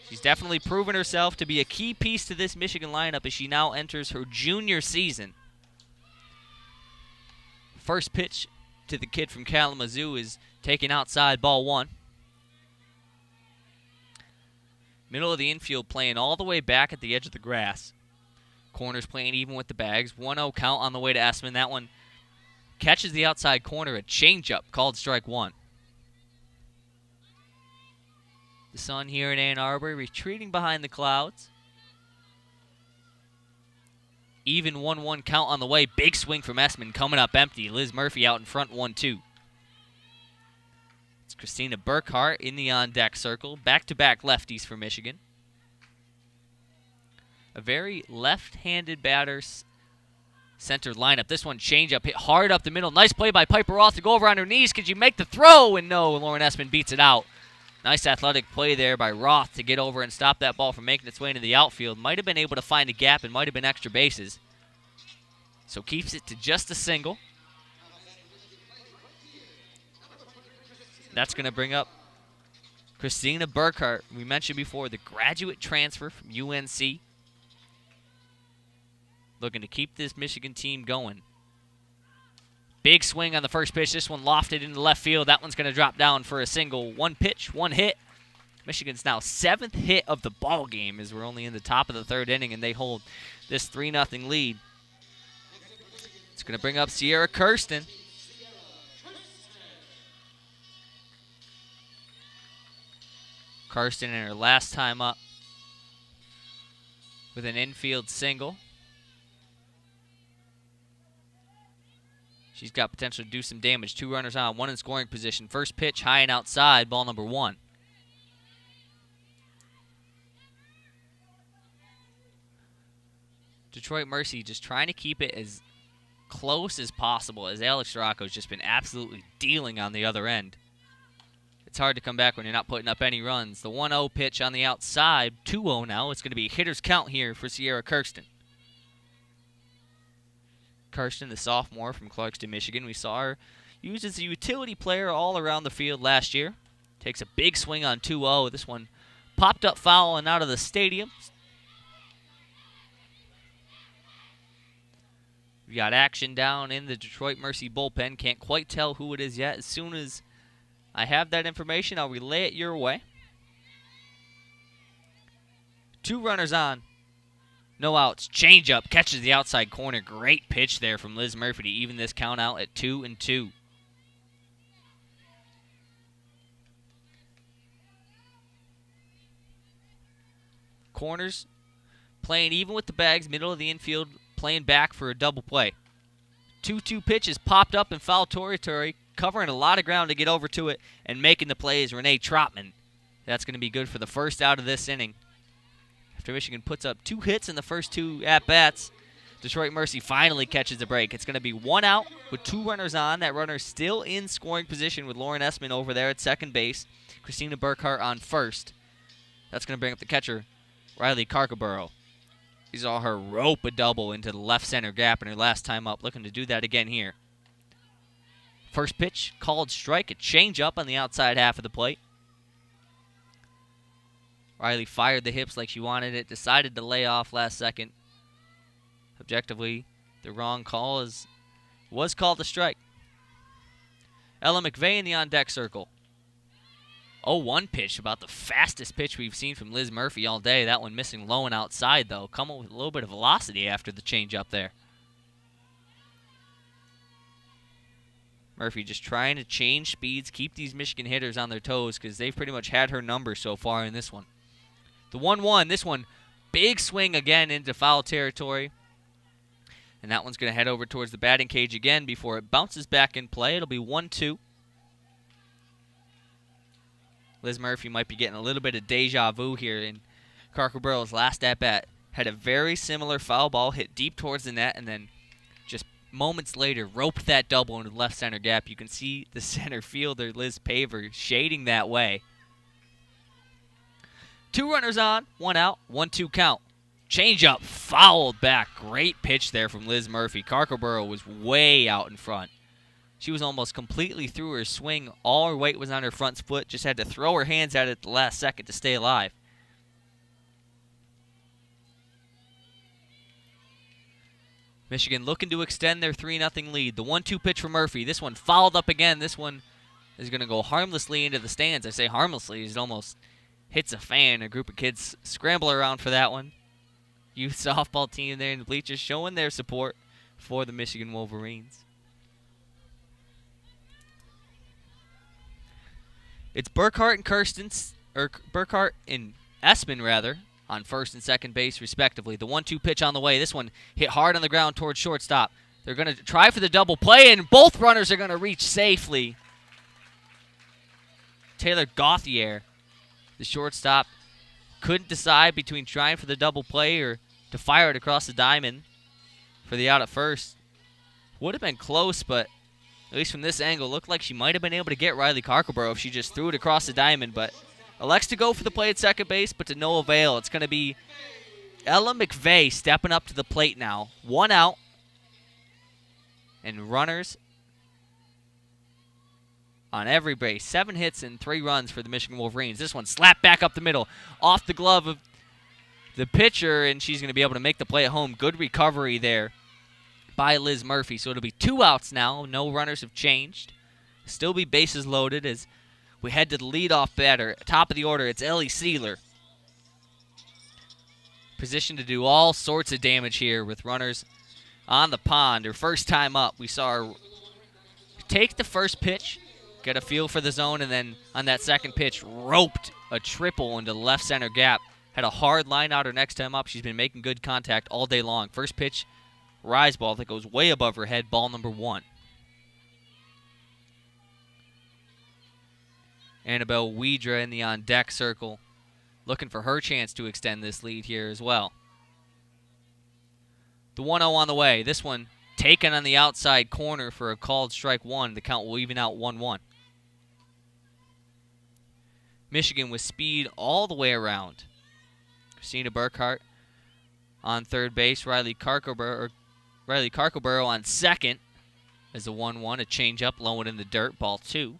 She's definitely proven herself to be a key piece to this Michigan lineup as she now enters her junior season. First pitch to the kid from Kalamazoo is taken outside, ball 1. Middle of the infield playing all the way back at the edge of the grass. Corners playing even with the bags. 1-0 count on the way to Estman. That one catches the outside corner, a changeup called strike 1. The sun here in Ann Arbor retreating behind the clouds. Even 1-1 count on the way. Big swing from Estman coming up empty. Liz Murphy out in front, 1-2. It's Christina Burkhart in the on-deck circle. Back-to-back lefties for Michigan. A very left-handed batter's center lineup. This one changeup hit hard up the middle. Nice play by Piper Roth to go over on her knees. Could you make the throw? And no, Lauren Estman beats it out. Nice athletic play there by Roth to get over and stop that ball from making its way into the outfield. Might have been able to find a gap and might have been extra bases. So keeps it to just a single. That's going to bring up Christina Burkhart. We mentioned before the graduate transfer from UNC. Looking to keep this Michigan team going. Big swing on the first pitch. This one lofted into left field. That one's going to drop down for a single. 1 pitch, 1 hit. Michigan's now 7th hit of the ball game as we're only in the top of the 3rd inning, and they hold this 3-0 lead. It's going to bring up Sierra Kirsten. Kirsten in her last time up with an infield single. She's got potential to do some damage. 2 runners on, 1 in scoring position. First pitch, high and outside, ball number 1. Detroit Mercy just trying to keep it as close as possible as Alex Dracco has just been absolutely dealing on the other end. it's hard to come back when you're not putting up any runs. The 1-0 pitch on the outside, 2-0 now. It's going to be hitter's count here for Sierra Kirsten. Kirsten, the sophomore from Clarkston, Michigan. We saw her used as a utility player all around the field last year. Takes a big swing on 2-0. This one popped up foul and out of the stadium. We got action down in the Detroit Mercy bullpen. Can't quite tell who it is yet. As soon as I have that information, I'll relay it your way. 2 runners on. No outs. Change up. Catches the outside corner. Great pitch there from Liz Murphy to even this count out at 2-2. Corners playing even with the bags. Middle of the infield playing back for a double play. 2-2 pitches popped up in foul territory, covering a lot of ground to get over to it, and making the play is Renee Trotman. That's going to be good for the first out of this inning. After Michigan puts up 2 hits in the first 2 at-bats, Detroit Mercy finally catches the break. It's going to be 1 out with 2 runners on. That runner still in scoring position with Lauren Estman over there at second base. Christina Burkhart on first. That's going to bring up the catcher, Riley Carcaboro. We saw her rope a double into the left center gap in her last time up, looking to do that again here. First pitch, called strike, a change-up on the outside half of the plate. Riley fired the hips like she wanted it, decided to lay off last second. Objectively, the wrong call was called a strike. Ella Mcveigh in the on-deck circle. 0-1 pitch, about the fastest pitch we've seen from Liz Murphy all day. That one missing low and outside, though. Come up with a little bit of velocity after the change-up there. Murphy just trying to change speeds, keep these Michigan hitters on their toes because they've pretty much had her number so far in this one. The 1-1, this one, big swing again into foul territory. And that one's going to head over towards the batting cage again before it bounces back in play. It'll be 1-2. Liz Murphy might be getting a little bit of deja vu here in Carcaburro's last at-bat. Had a very similar foul ball hit deep towards the net and then just moments later roped that double into the left center gap. You can see the center fielder, Liz Paver, shading that way. 2 runners on, 1 out, 1-2 count. Change up, fouled back. Great pitch there from Liz Murphy. Carcaburro was way out in front. She was almost completely through her swing. All her weight was on her front foot. Just had to throw her hands at it at the last second to stay alive. Michigan looking to extend their 3-0 lead. The 1-2 pitch for Murphy. This one fouled up again. This one is going to go harmlessly into the stands. I say harmlessly. It almost hits a fan. A group of kids scramble around for that one. Youth softball team there in the bleachers showing their support for the Michigan Wolverines. It's Burkhart and Estman rather, on first and second base respectively. The 1-2 pitch on the way. This one hit hard on the ground towards shortstop. They're going to try for the double play, and both runners are going to reach safely. Taylor Gauthier, the shortstop, couldn't decide between trying for the double play or to fire it across the diamond for the out at first. Would have been close, but at least from this angle, looked like she might have been able to get Riley Carcaboro if she just threw it across the diamond, but elects to go for the play at second base, but to no avail. It's going to be Ella Mcveigh stepping up to the plate now. 1 out, and runners on every base. 7 hits and 3 runs for the Michigan Wolverines. This one slapped back up the middle, off the glove of the pitcher, and she's going to be able to make the play at home. Good recovery there by Liz Murphy. So it'll be 2 outs now. No runners have changed. Still be bases loaded as we head to the leadoff batter. Top of the order, it's Ellie Sieler. Positioned to do all sorts of damage here with runners on the pond. Her first time up, we saw her take the first pitch, get a feel for the zone, and then on that second pitch, roped a triple into the left center gap. Had a hard line out her next time up. She's been making good contact all day long. First pitch, rise ball that goes way above her head, ball number 1. Annabelle Weidra in the on-deck circle, looking for her chance to extend this lead here as well. The 1-0 on the way. This one taken on the outside corner for a called strike 1. The count will even out 1-1. Michigan with speed all the way around. Christina Burkhart on third base. Riley Carcoborough on second as a 1-1. A changeup low and in the dirt. Ball 2.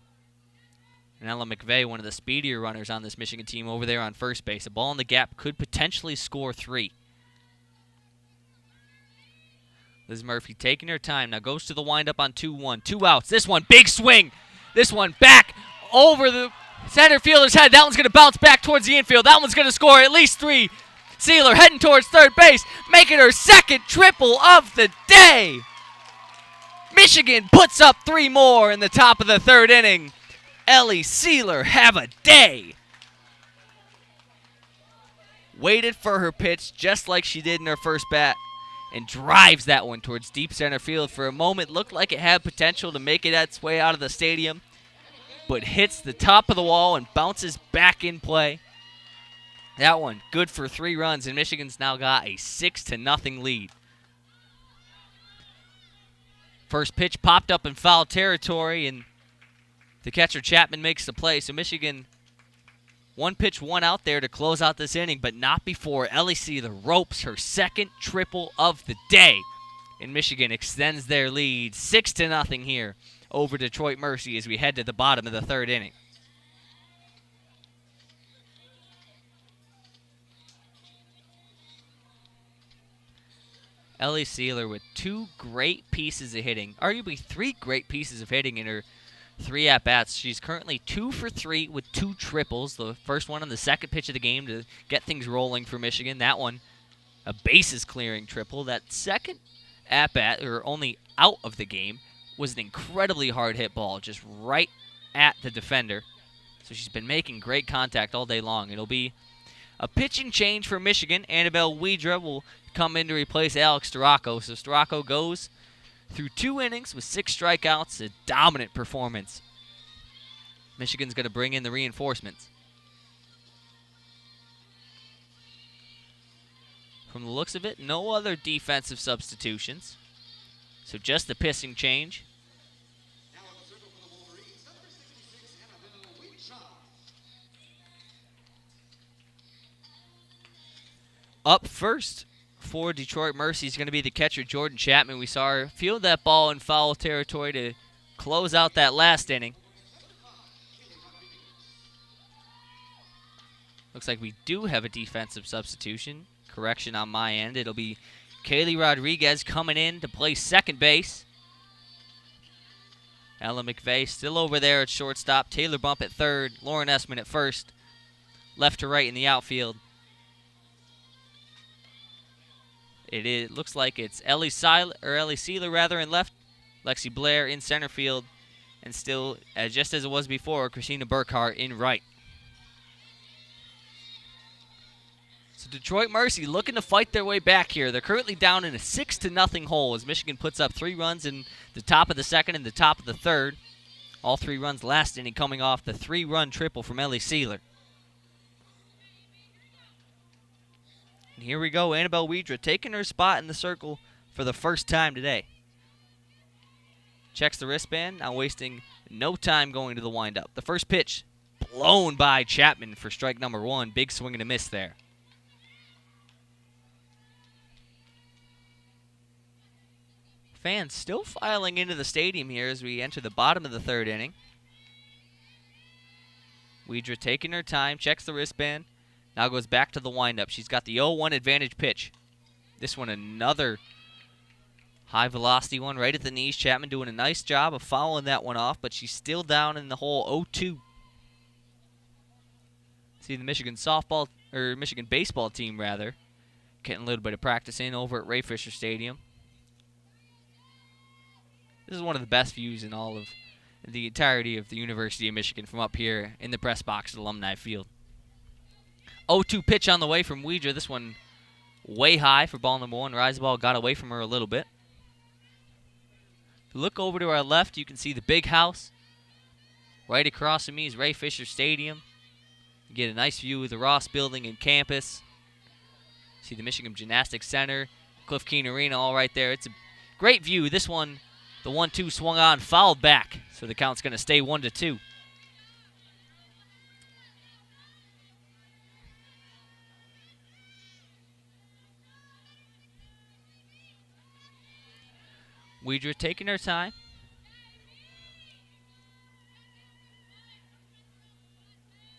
And Ella Mcveigh, one of the speedier runners on this Michigan team, over there on first base. A ball in the gap could potentially score 3. Liz Murphy taking her time. Now goes to the windup on 2-1. 2 outs. This one, big swing. This one back over the center fielder's head. That one's going to bounce back towards the infield. That one's going to score at least 3. Sieler heading towards third base, making her second triple of the day. Michigan puts up 3 more in the top of the third inning. Ellie Sieler, have a day. Waited for her pitch just like she did in her first bat and drives that one towards deep center field. For a moment, looked like it had potential to make it its way out of the stadium, but hits the top of the wall and bounces back in play. That one good for 3 runs, and Michigan's now got a 6-0 lead. First pitch popped up in foul territory, and the catcher Chapman makes the play. So Michigan, 1 pitch, 1 out there to close out this inning, but not before Ellie Sieler ropes her second triple of the day. And Michigan extends their lead 6-0 here over Detroit Mercy as we head to the bottom of the third inning. Ellie Sieler with 2 great pieces of hitting, arguably 3 great pieces of hitting in her 3 at-bats. She's currently 2 for 3 with 2 triples. The first one on the second pitch of the game to get things rolling for Michigan. That one, a bases-clearing triple. That second at-bat, or only out of the game, was an incredibly hard-hit ball, just right at the defender. So she's been making great contact all day long. It'll be a pitching change for Michigan. Annabelle Weidra will come in to replace Alex Derocco. So Dracco goes through 2 innings with 6 strikeouts, a dominant performance. Michigan's going to bring in the reinforcements. From the looks of it, no other defensive substitutions. So just the pitching change. Up first for Detroit Mercy is going to be the catcher Jordan Chapman. We saw her field that ball in foul territory to close out that last inning. Looks like we do have a defensive substitution. Correction on my end. It'll be Kaylee Rodriguez coming in to play second base. Ella Mcveigh still over there at shortstop. Taylor Bump at third. Lauren Estman at first. Left to right in the outfield. It looks like it's Ellie Sieler in left. Lexi Blair in center field. And still, just as it was before, Christina Burkhart in right. So Detroit Mercy looking to fight their way back here. They're currently down in a 6-0 hole as Michigan puts up 3 runs in the top of the second and the top of the third. All 3 runs last inning coming off the 3-run triple from Ellie Sieler. And here we go, Annabelle Weidra taking her spot in the circle for the first time today. Checks the wristband, now wasting no time going to the windup. The first pitch blown by Chapman for strike number 1. Big swing and a miss there. Fans still filing into the stadium here as we enter the bottom of the third inning. Weidra taking her time, checks the wristband, now goes back to the windup. She's got the 0-1 advantage pitch. This one another high velocity one right at the knees. Chapman doing a nice job of fouling that one off, but she's still down in the hole 0-2. See the Michigan baseball team rather, getting a little bit of practice in over at Ray Fisher Stadium. This is one of the best views in all of the entirety of the University of Michigan from up here in the press box at Alumni Field. 0-2 pitch on the way from Weidra. This one way high for ball number 1. Riseball got away from her a little bit. If you look over to our left, you can see the big house. Right across from me is Ray Fisher Stadium. You get a nice view of the Roth building and campus. See the Michigan Gymnastics Center, Cliff Keen Arena all right there. It's a great view. This one, the 1-2 swung on, fouled back. So the count's going to stay 1-2. Weidra taking her time.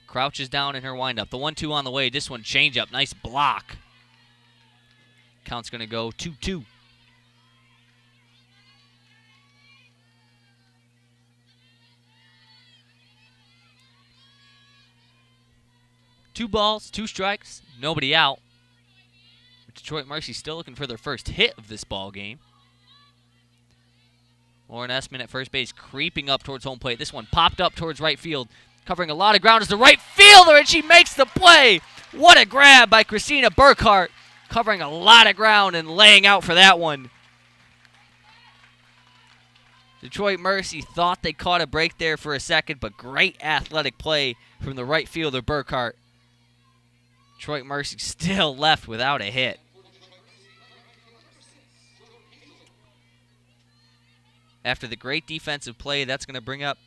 Crouches down in her windup. The 1-2 on the way. This one change up. Nice block. Count's going to go 2-2. Two balls, 2 strikes, nobody out. Detroit Mercy still looking for their first hit of this ball game. Lauren Estman at first base, creeping up towards home plate. This one popped up towards right field, covering a lot of ground as the right fielder, and she makes the play. What a grab by Christina Burkhart, covering a lot of ground and laying out for that one. Detroit Mercy thought they caught a break there for a second, but great athletic play from the right fielder Burkhart. Detroit Mercy still left without a hit. After the great defensive play, that's going to bring up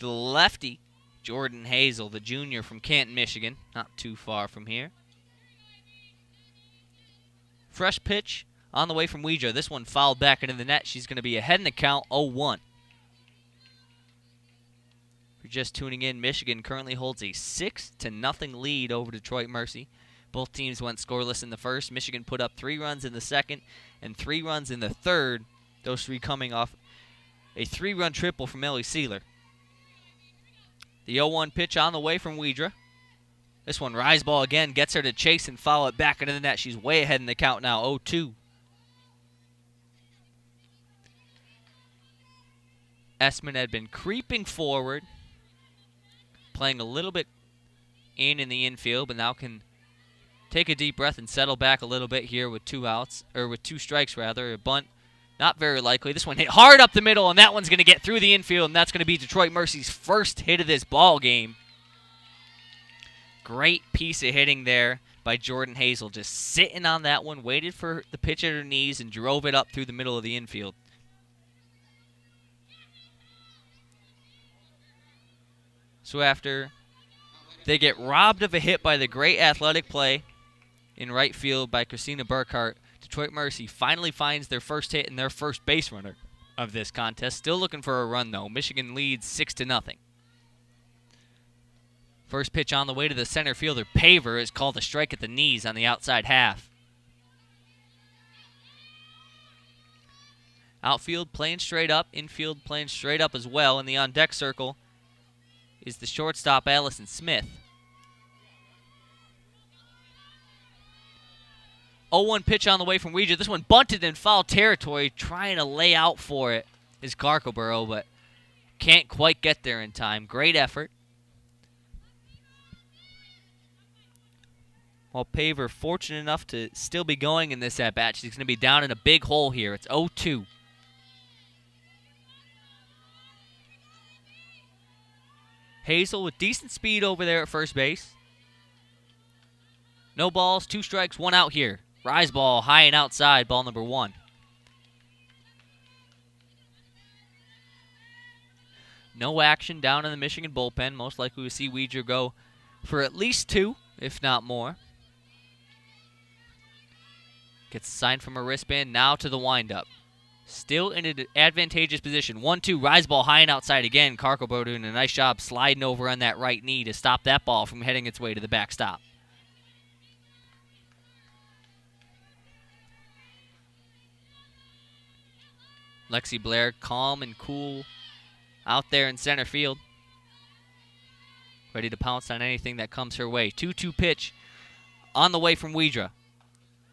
the lefty, Jordan Hazel, the junior from Canton, Michigan. Not too far from here. Fresh pitch on the way from Weidra. This one fouled back into the net. She's going to be ahead in the count, 0-1. If you're just tuning in, Michigan currently holds a 6-0 lead over Detroit Mercy. Both teams went scoreless in the first. Michigan put up 3 runs in the second and 3 runs in the third. Those 3 coming off a 3-run triple from Ellie Sieler. The 0-1 pitch on the way from Weidra. This one, rise ball again, gets her to chase and foul it back into the net. She's way ahead in the count now, 0-2. Estman had been creeping forward, playing a little bit in the infield, but now can take a deep breath and settle back a little bit here with 2 outs, or with 2 strikes rather. A bunt, not very likely. This one hit hard up the middle, and that one's going to get through the infield, and that's going to be Detroit Mercy's first hit of this ball game. Great piece of hitting there by Jordan Hazel. Just sitting on that one, waited for the pitch at her knees, and drove it up through the middle of the infield. So after they get robbed of a hit by the great athletic play in right field by Christina Burkhart, Detroit Mercy finally finds their first hit and their first base runner of this contest. Still looking for a run, though. Michigan leads 6-0. First pitch on the way to the center fielder. Paver is called a strike at the knees on the outside half. Outfield playing straight up. Infield playing straight up as well. In the on-deck circle is the shortstop, Allison Smith. 0-1 pitch on the way from Weidra. This one bunted in foul territory, trying to lay out for it is Garcoborough, but can't quite get there in time. Great effort. While Paver fortunate enough to still be going in this at-bat, she's going to be down in a big hole here. It's 0-2. Hazel with decent speed over there at first base. No balls, 2 strikes, 1 out here. Rise ball high and outside, ball number 1. No action down in the Michigan bullpen. Most likely we'll see Weidra go for at least 2, if not more. Gets a sign from her wristband, now to the windup. Still in an advantageous position. 1-2, rise ball high and outside again. Garcoborough doing a nice job sliding over on that right knee to stop that ball from heading its way to the backstop. Lexi Blair, calm and cool out there in center field. Ready to pounce on anything that comes her way. 2-2 pitch on the way from Weidra.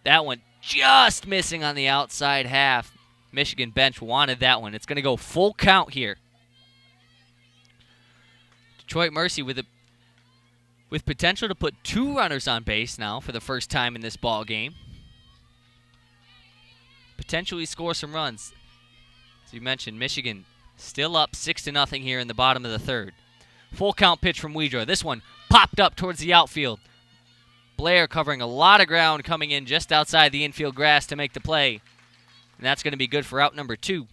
That one just missing on the outside half. Michigan bench wanted that one. It's going to go full count here. Detroit Mercy with potential to put 2 runners on base now for the first time in this ball game. Potentially score some runs. As you mentioned, Michigan still up 6-0 here in the bottom of the third. Full count pitch from Weidra. This one popped up towards the outfield. Blair covering a lot of ground, coming in just outside the infield grass to make the play. And that's going to be good for out number 2.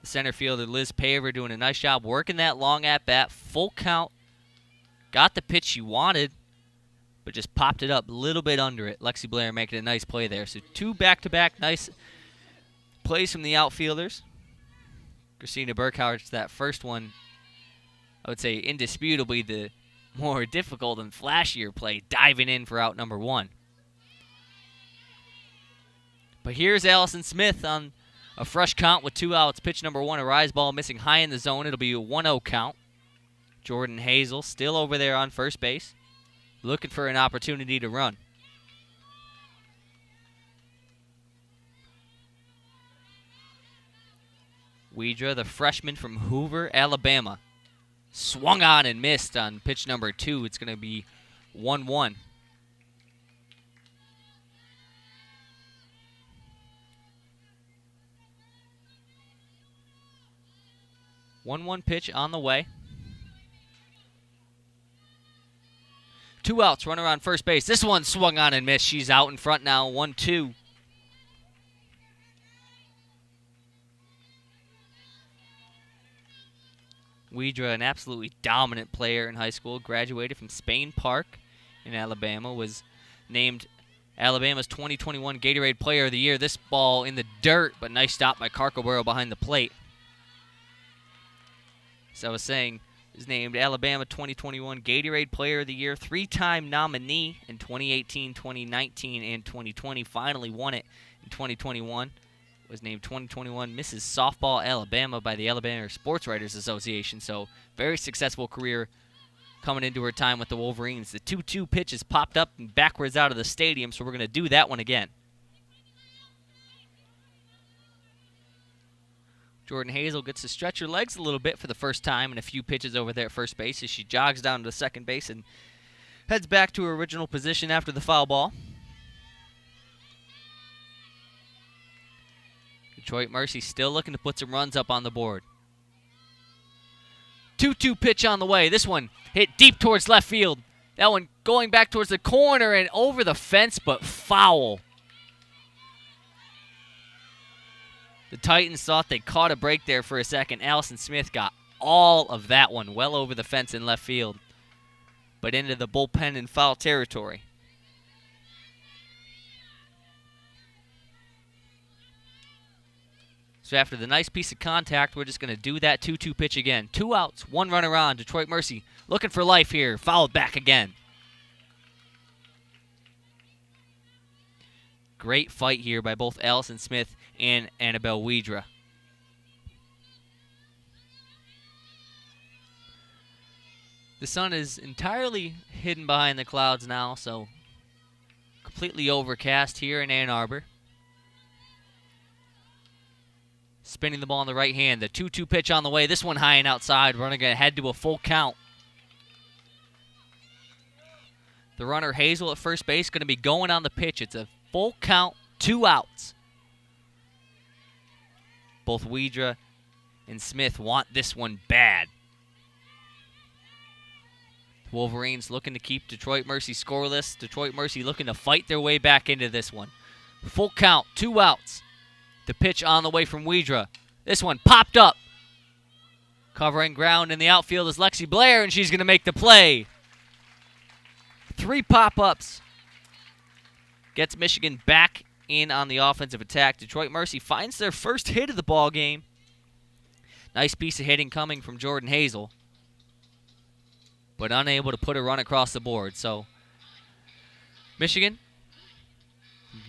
The center fielder, Liz Paver, doing a nice job working that long at-bat. Full count. Got the pitch she wanted, but just popped it up a little bit under it. Lexi Blair making a nice play there. So 2 back-to-back nice plays from the outfielders. Christina Burkhart, that first one, I would say indisputably the more difficult and flashier play, diving in for out number 1. But here's Allison Smith on a fresh count with 2 outs. Pitch number 1, a rise ball missing high in the zone. It'll be a 1-0 count. Jordan Hazel still over there on first base, looking for an opportunity to run. Weidra, the freshman from Hoover, Alabama, swung on and missed on pitch number 2. It's going to be 1-1. One pitch on the way. 2 outs, runner on first base. This one swung on and missed. She's out in front now, 1-2. Weidra, an absolutely dominant player in high school, graduated from Spain Park in Alabama, was named Alabama's 2021 Gatorade Player of the Year. This ball in the dirt, but nice stop by Carcoboro behind the plate. So I was saying, is named Alabama 2021 Gatorade Player of the Year, 3-time nominee in 2018, 2019, and 2020. Finally won it in 2021. Was named 2021 Mrs. Softball Alabama by the Alabama Sports Writers Association. So very successful career coming into her time with the Wolverines. The 2-2 pitch has popped up and backwards out of the stadium, so we're going to do that one again. Jordan Hazel gets to stretch her legs a little bit for the first time in a few pitches over there at first base as she jogs down to second base and heads back to her original position after the foul ball. Detroit Mercy still looking to put some runs up on the board. 2-2 pitch on the way. This one hit deep towards left field. That one going back towards the corner and over the fence, but foul. The Titans thought they caught a break there for a second. Allison Smith got all of that one well over the fence in left field, but into the bullpen in foul territory. So after the nice piece of contact, we're just going to do that 2-2 pitch again. 2 outs, 1 runner on. Detroit Mercy looking for life here. Fouled back again. Great fight here by both Allison Smith and Annabelle Weidra. The sun is entirely hidden behind the clouds now, so completely overcast here in Ann Arbor. Spinning the ball in the right hand. The 2-2 pitch on the way. This one high and outside, running ahead to a full count. The runner Hazel at first base going to be going on the pitch. It's a full count, 2 outs. Both Weidra and Smith want this one bad. The Wolverines looking to keep Detroit Mercy scoreless. Detroit Mercy looking to fight their way back into this one. Full count, 2 outs. The pitch on the way from Weidra. This one popped up. Covering ground in the outfield is Lexi Blair, and she's going to make the play. 3 pop-ups. Gets Michigan back in on the offensive attack. Detroit Mercy finds their first hit of the ball game. Nice piece of hitting coming from Jordan Hazel, but unable to put a run across the board. So Michigan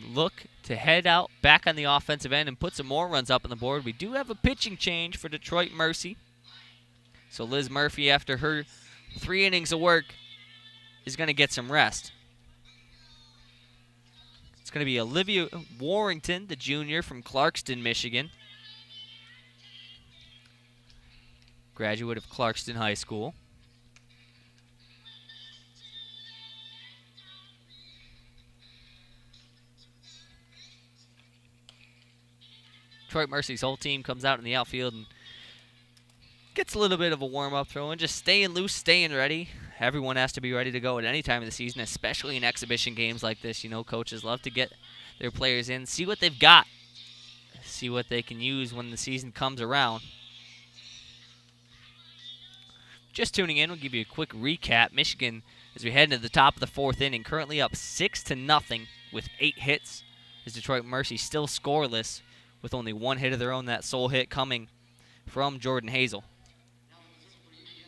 look to head out back on the offensive end and put some more runs up on the board. We do have a pitching change for Detroit Mercy. So Liz Murphy, after her 3 innings of work, is going to get some rest. It's going to be Olivia Warrington, the junior from Clarkston, Michigan. Graduate of Clarkston High School. Detroit Mercy's whole team comes out in the outfield and gets a little bit of a warm-up throw and just staying loose, staying ready. Everyone has to be ready to go at any time of the season, especially in exhibition games like this. You know, coaches love to get their players in, see what they've got, see what they can use when the season comes around. Just tuning in, we'll give you a quick recap. Michigan, as we head into the top of the 4th inning, currently up 6-0 with 8 hits. As Detroit Mercy still scoreless with only one hit of their own, that sole hit coming from Jordan Hazel.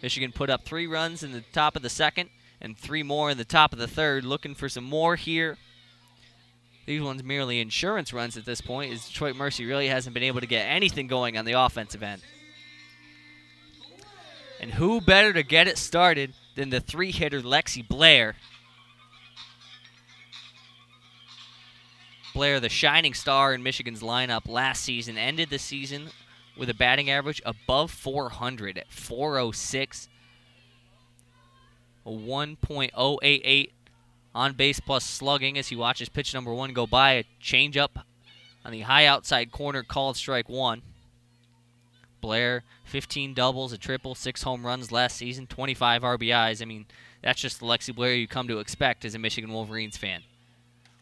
Michigan put up 3 runs in the top of the second and 3 more in the top of the third, looking for some more here. These ones merely insurance runs at this point, as Detroit Mercy really hasn't been able to get anything going on the offensive end. And who better to get it started than the 3-hitter Lexi Blair. Blair, the shining star in Michigan's lineup last season, ended the season with a batting average above 400 at 406, a 1.088 on base plus slugging as he watches pitch number 1 go by, a changeup on the high outside corner called strike 1. Blair, 15 doubles, a triple, 6 home runs last season, 25 RBIs. I mean, that's just the Lexi Blair you come to expect as a Michigan Wolverines fan.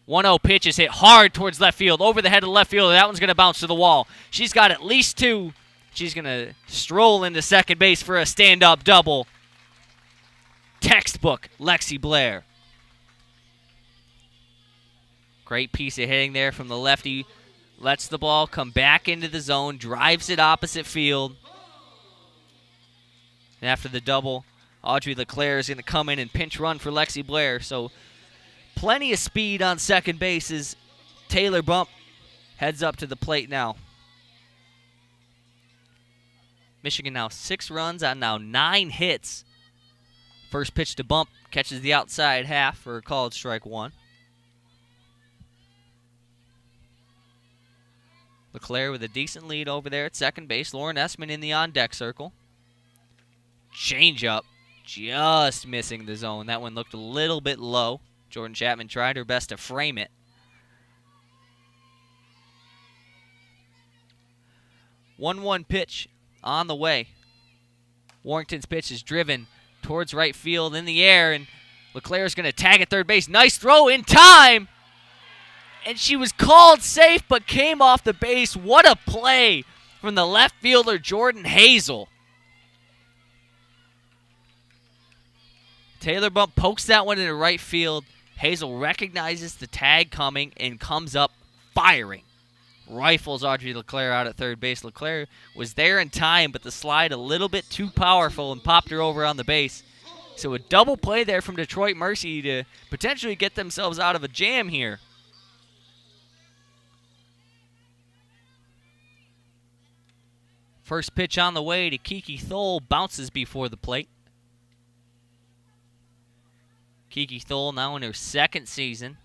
1-0 pitch is hit hard towards left field, over the head of left field. That one's going to bounce to the wall. She's got at least 2. She's going to stroll into second base for a stand-up double. Textbook Lexi Blair. Great piece of hitting there from the lefty. Lets the ball come back into the zone, drives it opposite field. And after the double, Audrey LeClaire is going to come in and pinch run for Lexi Blair. So plenty of speed on second base as Taylor Bump heads up to the plate now. Michigan now 6 runs on now 9 hits. First pitch to Bump, catches the outside half for a called strike 1. LeClaire with a decent lead over there at second base. Lauren Estman in the on-deck circle. Changeup, just missing the zone. That one looked a little bit low. Jordan Chapman tried her best to frame it. 1-1 pitch on the way. Warrington's pitch is driven towards right field in the air, and LeClaire's going to tag at third base. Nice throw in time! And she was called safe but came off the base. What a play from the left fielder, Jordan Hazel. Taylor Bump pokes that one into right field. Hazel recognizes the tag coming and comes up firing. Rifles Audrey LeClaire out at third base. LeClaire was there in time, but the slide a little bit too powerful and popped her over on the base. So a double play there from Detroit Mercy to potentially get themselves out of a jam here. First pitch on the way to Kiki Thole, bounces before the plate. Kiki Thole now in her second season.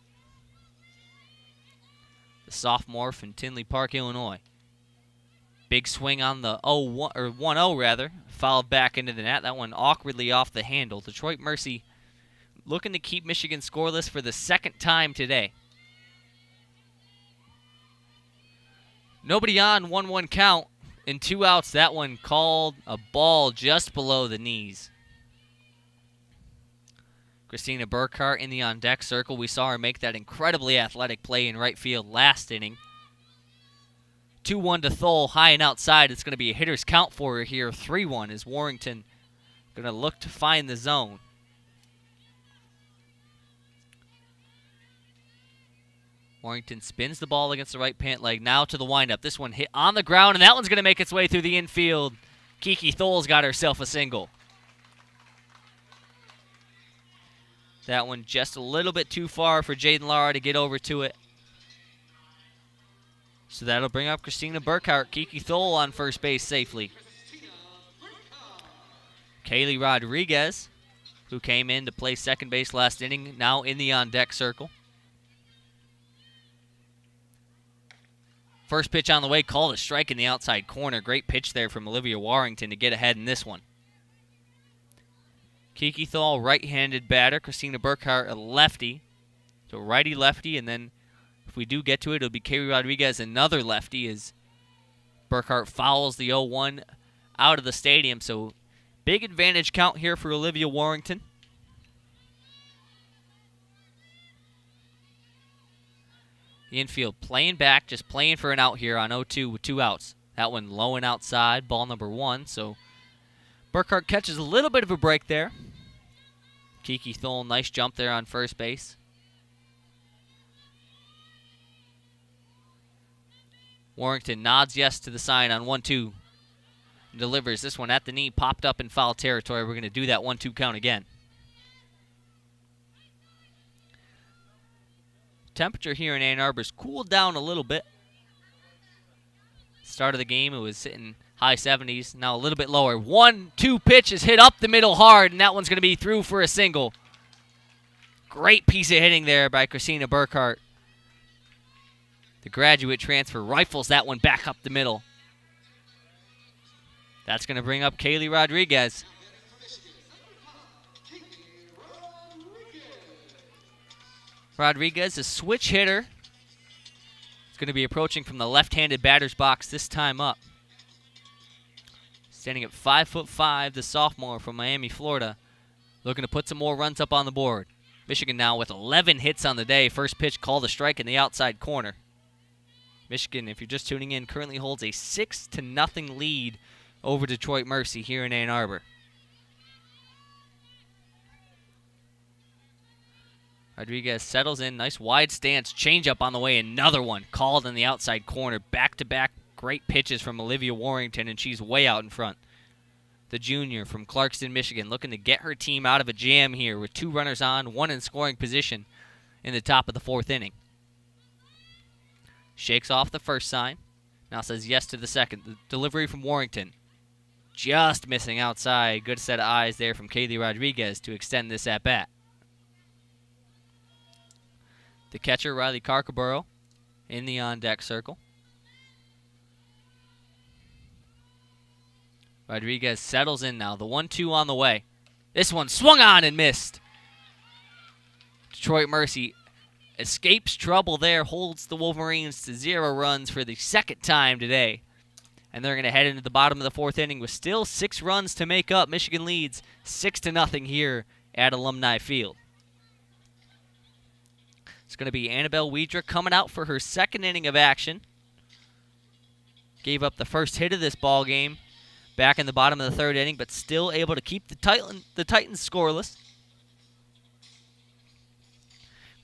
The sophomore from Tinley Park, Illinois. Big swing on the 1-0 rather, fouled back into the net. That one awkwardly off the handle. Detroit Mercy looking to keep Michigan scoreless for the second time today. Nobody on, 1-1 count. In 2 outs, that one called a ball just below the knees. Christina Burkhart in the on-deck circle. We saw her make that incredibly athletic play in right field last inning. 2-1 to Thole, high and outside. It's going to be a hitter's count for her here. 3-1 is Warrington going to look to find the zone. Warrington spins the ball against the right pant leg. Now to the windup. This one hit on the ground, and that one's going to make its way through the infield. Kiki Thole's got herself a single. That one just a little bit too far for Jaden Lara to get over to it. So that'll bring up Christina Burkhart. Kiki Thole on first base safely. Kaylee Rodriguez, who came in to play second base last inning, now in the on-deck circle. First pitch on the way, called a strike in the outside corner. Great pitch there from Olivia Warrington to get ahead in this one. Kiki Thole, right-handed batter. Christina Burkhart, a lefty. So righty-lefty, and then if we do get to it, it'll be Kaylee Rodriguez, another lefty, as Burkhart fouls the 0-1 out of the stadium. So big advantage count here for Olivia Warrington. The infield playing back, just playing for an out here on 0-2 with 2 outs. That one low and outside, ball number 1. So Burkhart catches a little bit of a break there. Kiki Thole, nice jump there on first base. Warrington nods yes to the sign on 1-2. Delivers this one at the knee, popped up in foul territory. We're going to do that 1-2 count again. Temperature here in Ann Arbor's cooled down a little bit. Start of the game, it was sitting high 70s, now a little bit lower. 1-2 pitch is hit up the middle hard, and that one's going to be through for a single. Great piece of hitting there by Christina Burkhart. The graduate transfer rifles that one back up the middle. That's going to bring up Kaylee Rodriguez. Rodriguez, a switch hitter. It's going to be approaching from the left-handed batter's box this time up. Standing at 5'5", the sophomore from Miami, Florida. Looking to put some more runs up on the board. Michigan now with 11 hits on the day. First pitch called a strike in the outside corner. Michigan, if you're just tuning in, currently holds a 6-0 lead over Detroit Mercy here in Ann Arbor. Rodriguez settles in. Nice wide stance. Changeup on the way. Another one called in the outside corner. Back-to-back great pitches from Olivia Warrington, and she's way out in front. The junior from Clarkston, Michigan, looking to get her team out of a jam here with 2 runners on, 1 in scoring position in the top of the 4th inning. Shakes off the first sign. Now says yes to the second. The delivery from Warrington. Just missing outside. Good set of eyes there from Kaylee Rodriguez to extend this at-bat. The catcher, Riley Carcaboro, in the on-deck circle. Rodriguez settles in now. The 1-2 on the way. This one swung on and missed. Detroit Mercy escapes trouble there, holds the Wolverines to 0 runs for the second time today. And they're going to head into the bottom of the 4th inning with still 6 runs to make up. Michigan leads 6-0 here at Alumni Field. It's going to be Annabelle Weidra coming out for her second inning of action. Gave up the first hit of this ball game back in the bottom of the 3rd inning, but still able to keep the Titans scoreless.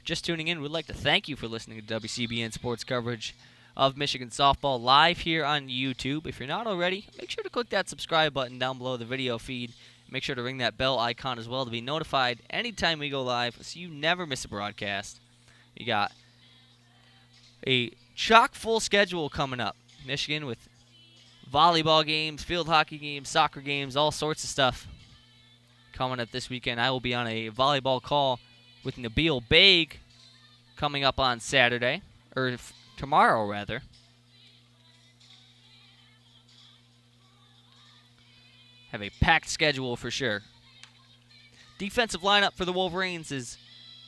Just tuning in, we'd like to thank you for listening to WCBN Sports coverage of Michigan softball live here on YouTube. If you're not already, make sure to click that subscribe button down below the video feed. Make sure to ring that bell icon as well to be notified anytime we go live so you never miss a broadcast. You got a chock-full schedule coming up. Michigan with volleyball games, field hockey games, soccer games, all sorts of stuff coming up this weekend. I will be on a volleyball call with Nabil Baig coming up on Saturday, or tomorrow rather. Have a packed schedule for sure. Defensive lineup for the Wolverines is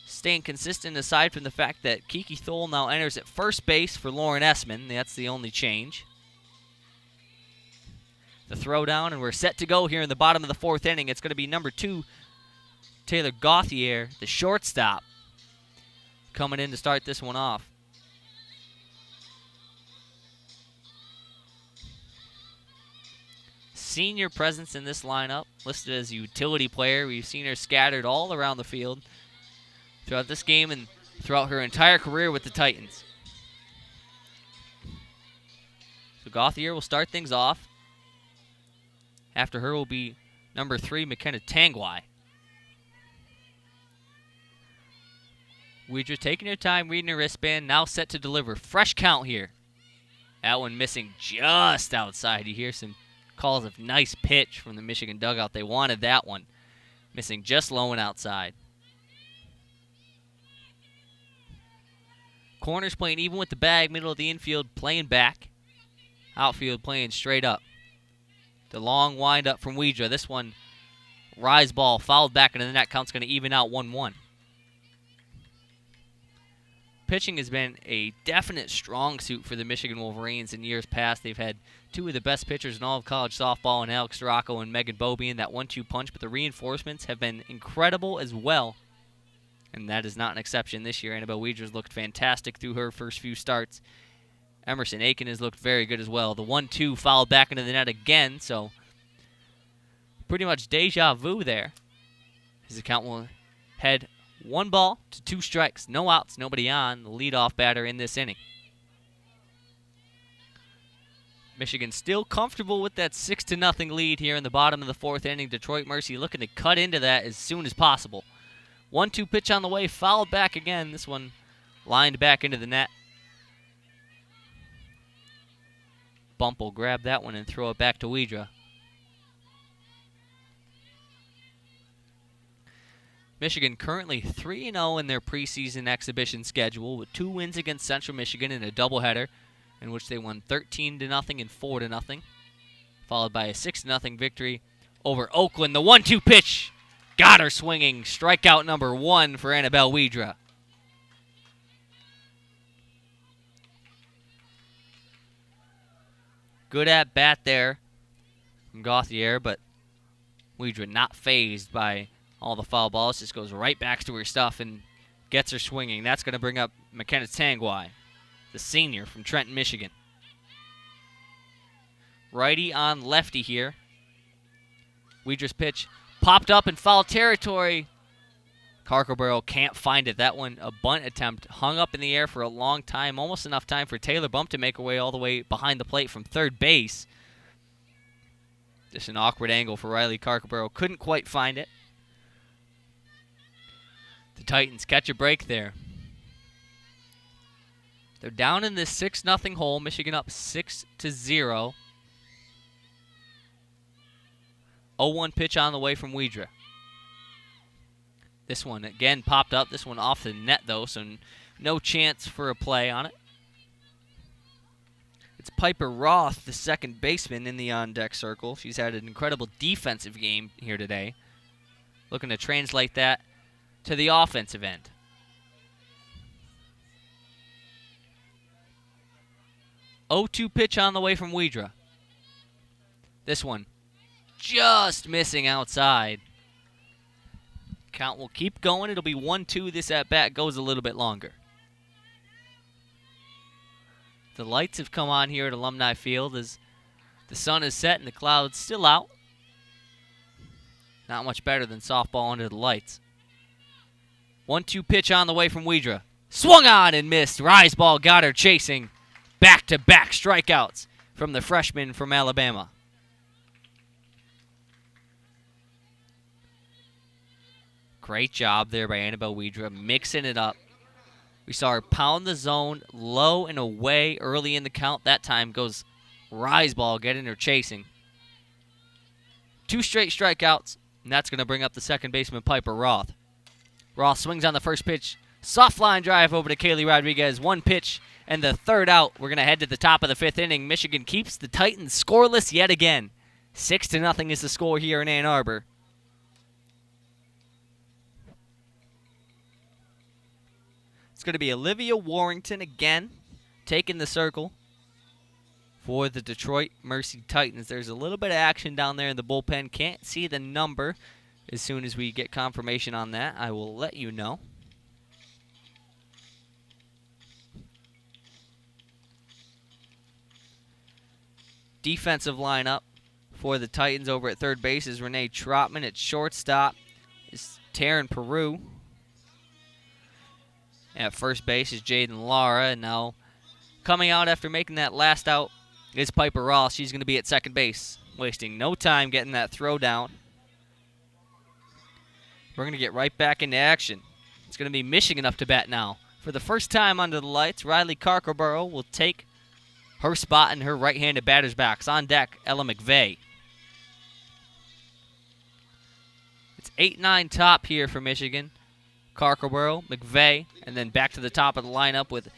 staying consistent aside from the fact that Kiki Thole now enters at first base for Lauren Estman. That's the only change. The throwdown, and we're set to go here in the bottom of the 4th inning. It's going to be number 2, Taylor Gauthier, the shortstop, coming in to start this one off. Senior presence in this lineup, listed as a utility player. We've seen her scattered all around the field throughout this game and throughout her entire career with the Titans. So Gauthier will start things off. After her will be number 3, McKenna Tangwai. Weidra taking her time, reading her wristband, now set to deliver. Fresh count here. That one missing just outside. You hear some calls of nice pitch from the Michigan dugout. They wanted that one. Missing just low and outside. Corners playing even with the bag. Middle of the infield playing back. Outfield playing straight up. The long wind-up from Weidra. This one, rise ball, fouled back into the net. Count's going to even out 1-1. Pitching has been a definite strong suit for the Michigan Wolverines in years past. They've had 2 of the best pitchers in all of college softball in Alex Dracco and Megan Bobian, that 1-2 punch, but the reinforcements have been incredible as well. And that is not an exception this year. Annabelle Weidra's looked fantastic through her first few starts. Emerson Aiken has looked very good as well. The 1-2 fouled back into the net again, so pretty much deja vu there. His account will head 1 ball to 2 strikes. No outs, nobody on. The leadoff batter in this inning. Michigan still comfortable with that 6-0 lead here in the bottom of the fourth inning. Detroit Mercy looking to cut into that as soon as possible. 1-2 pitch on the way, fouled back again. This one lined back into the net. Bump will grab that one and throw it back to Weidra. Michigan currently 3-0 in their preseason exhibition schedule with 2 wins against Central Michigan in a doubleheader, in which they won 13-0 and 4-0, followed by a 6-0 victory over Oakland. The 1-2 pitch got her swinging. Strikeout number 1 for Annabelle Weidra. Good at bat there from Gauthier, but Weidra not phased by all the foul balls. Just goes right back to her stuff and gets her swinging. That's going to bring up McKenna Tangwai, the senior from Trenton, Michigan. Righty on lefty here. Weidra's pitch popped up in foul territory. Carcoborough can't find it. That one, a bunt attempt, hung up in the air for a long time, almost enough time for Taylor Bump to make her way all the way behind the plate from third base. Just an awkward angle for Riley Carcoborough. Couldn't quite find it. The Titans catch a break there. They're down in this 6-0 hole. Michigan up 6-0. 0-1 pitch on the way from Weidra. This one again popped up. This one off the net though, so no chance for a play on it. It's Piper Roth, the second baseman in the on-deck circle. She's had an incredible defensive game here today. Looking to translate that to the offensive end. Oh, 2 pitch on the way from Weidra. This one just missing outside. Count will keep going. It'll be 1-2. This at-bat goes a little bit longer. The lights have come on here at Alumni Field as the sun is set and the clouds still out. Not much better than softball under the lights. 1-2 pitch on the way from Weidra. Swung on and missed. Rise ball got her chasing. Back-to-back strikeouts from the freshman from Alabama. Great job there by Annabelle Weidra, mixing it up. We saw her pound the zone low and away early in the count. That time goes rise ball, getting her chasing. 2 straight strikeouts, and that's going to bring up the second baseman, Piper Roth. Roth swings on the first pitch. Soft line drive over to Kaylee Rodriguez. 1 pitch and the third out. We're going to head to the top of the 5th inning. Michigan keeps the Titans scoreless yet again. 6-0 is the score here in Ann Arbor. It's going to be Olivia Warrington again taking the circle for the Detroit Mercy Titans. There's a little bit of action down there in the bullpen. Can't see the number. As soon as we get confirmation on that, I will let you know. Defensive lineup for the Titans over at third base is Renee Trotman. At shortstop is Taryn Peru. At first base is Jaden Lara. And now coming out after making that last out is Piper Roth. She's going to be at second base, wasting no time getting that throw down. We're going to get right back into action. It's going to be Michigan up to bat now. For the first time under the lights, Riley Carcoborough will take her spot in her right-handed batter's box. On deck, Ella Mcveigh. It's 8-9 top here for Michigan. Carcoborough, Mcveigh, and then back to the top of the lineup with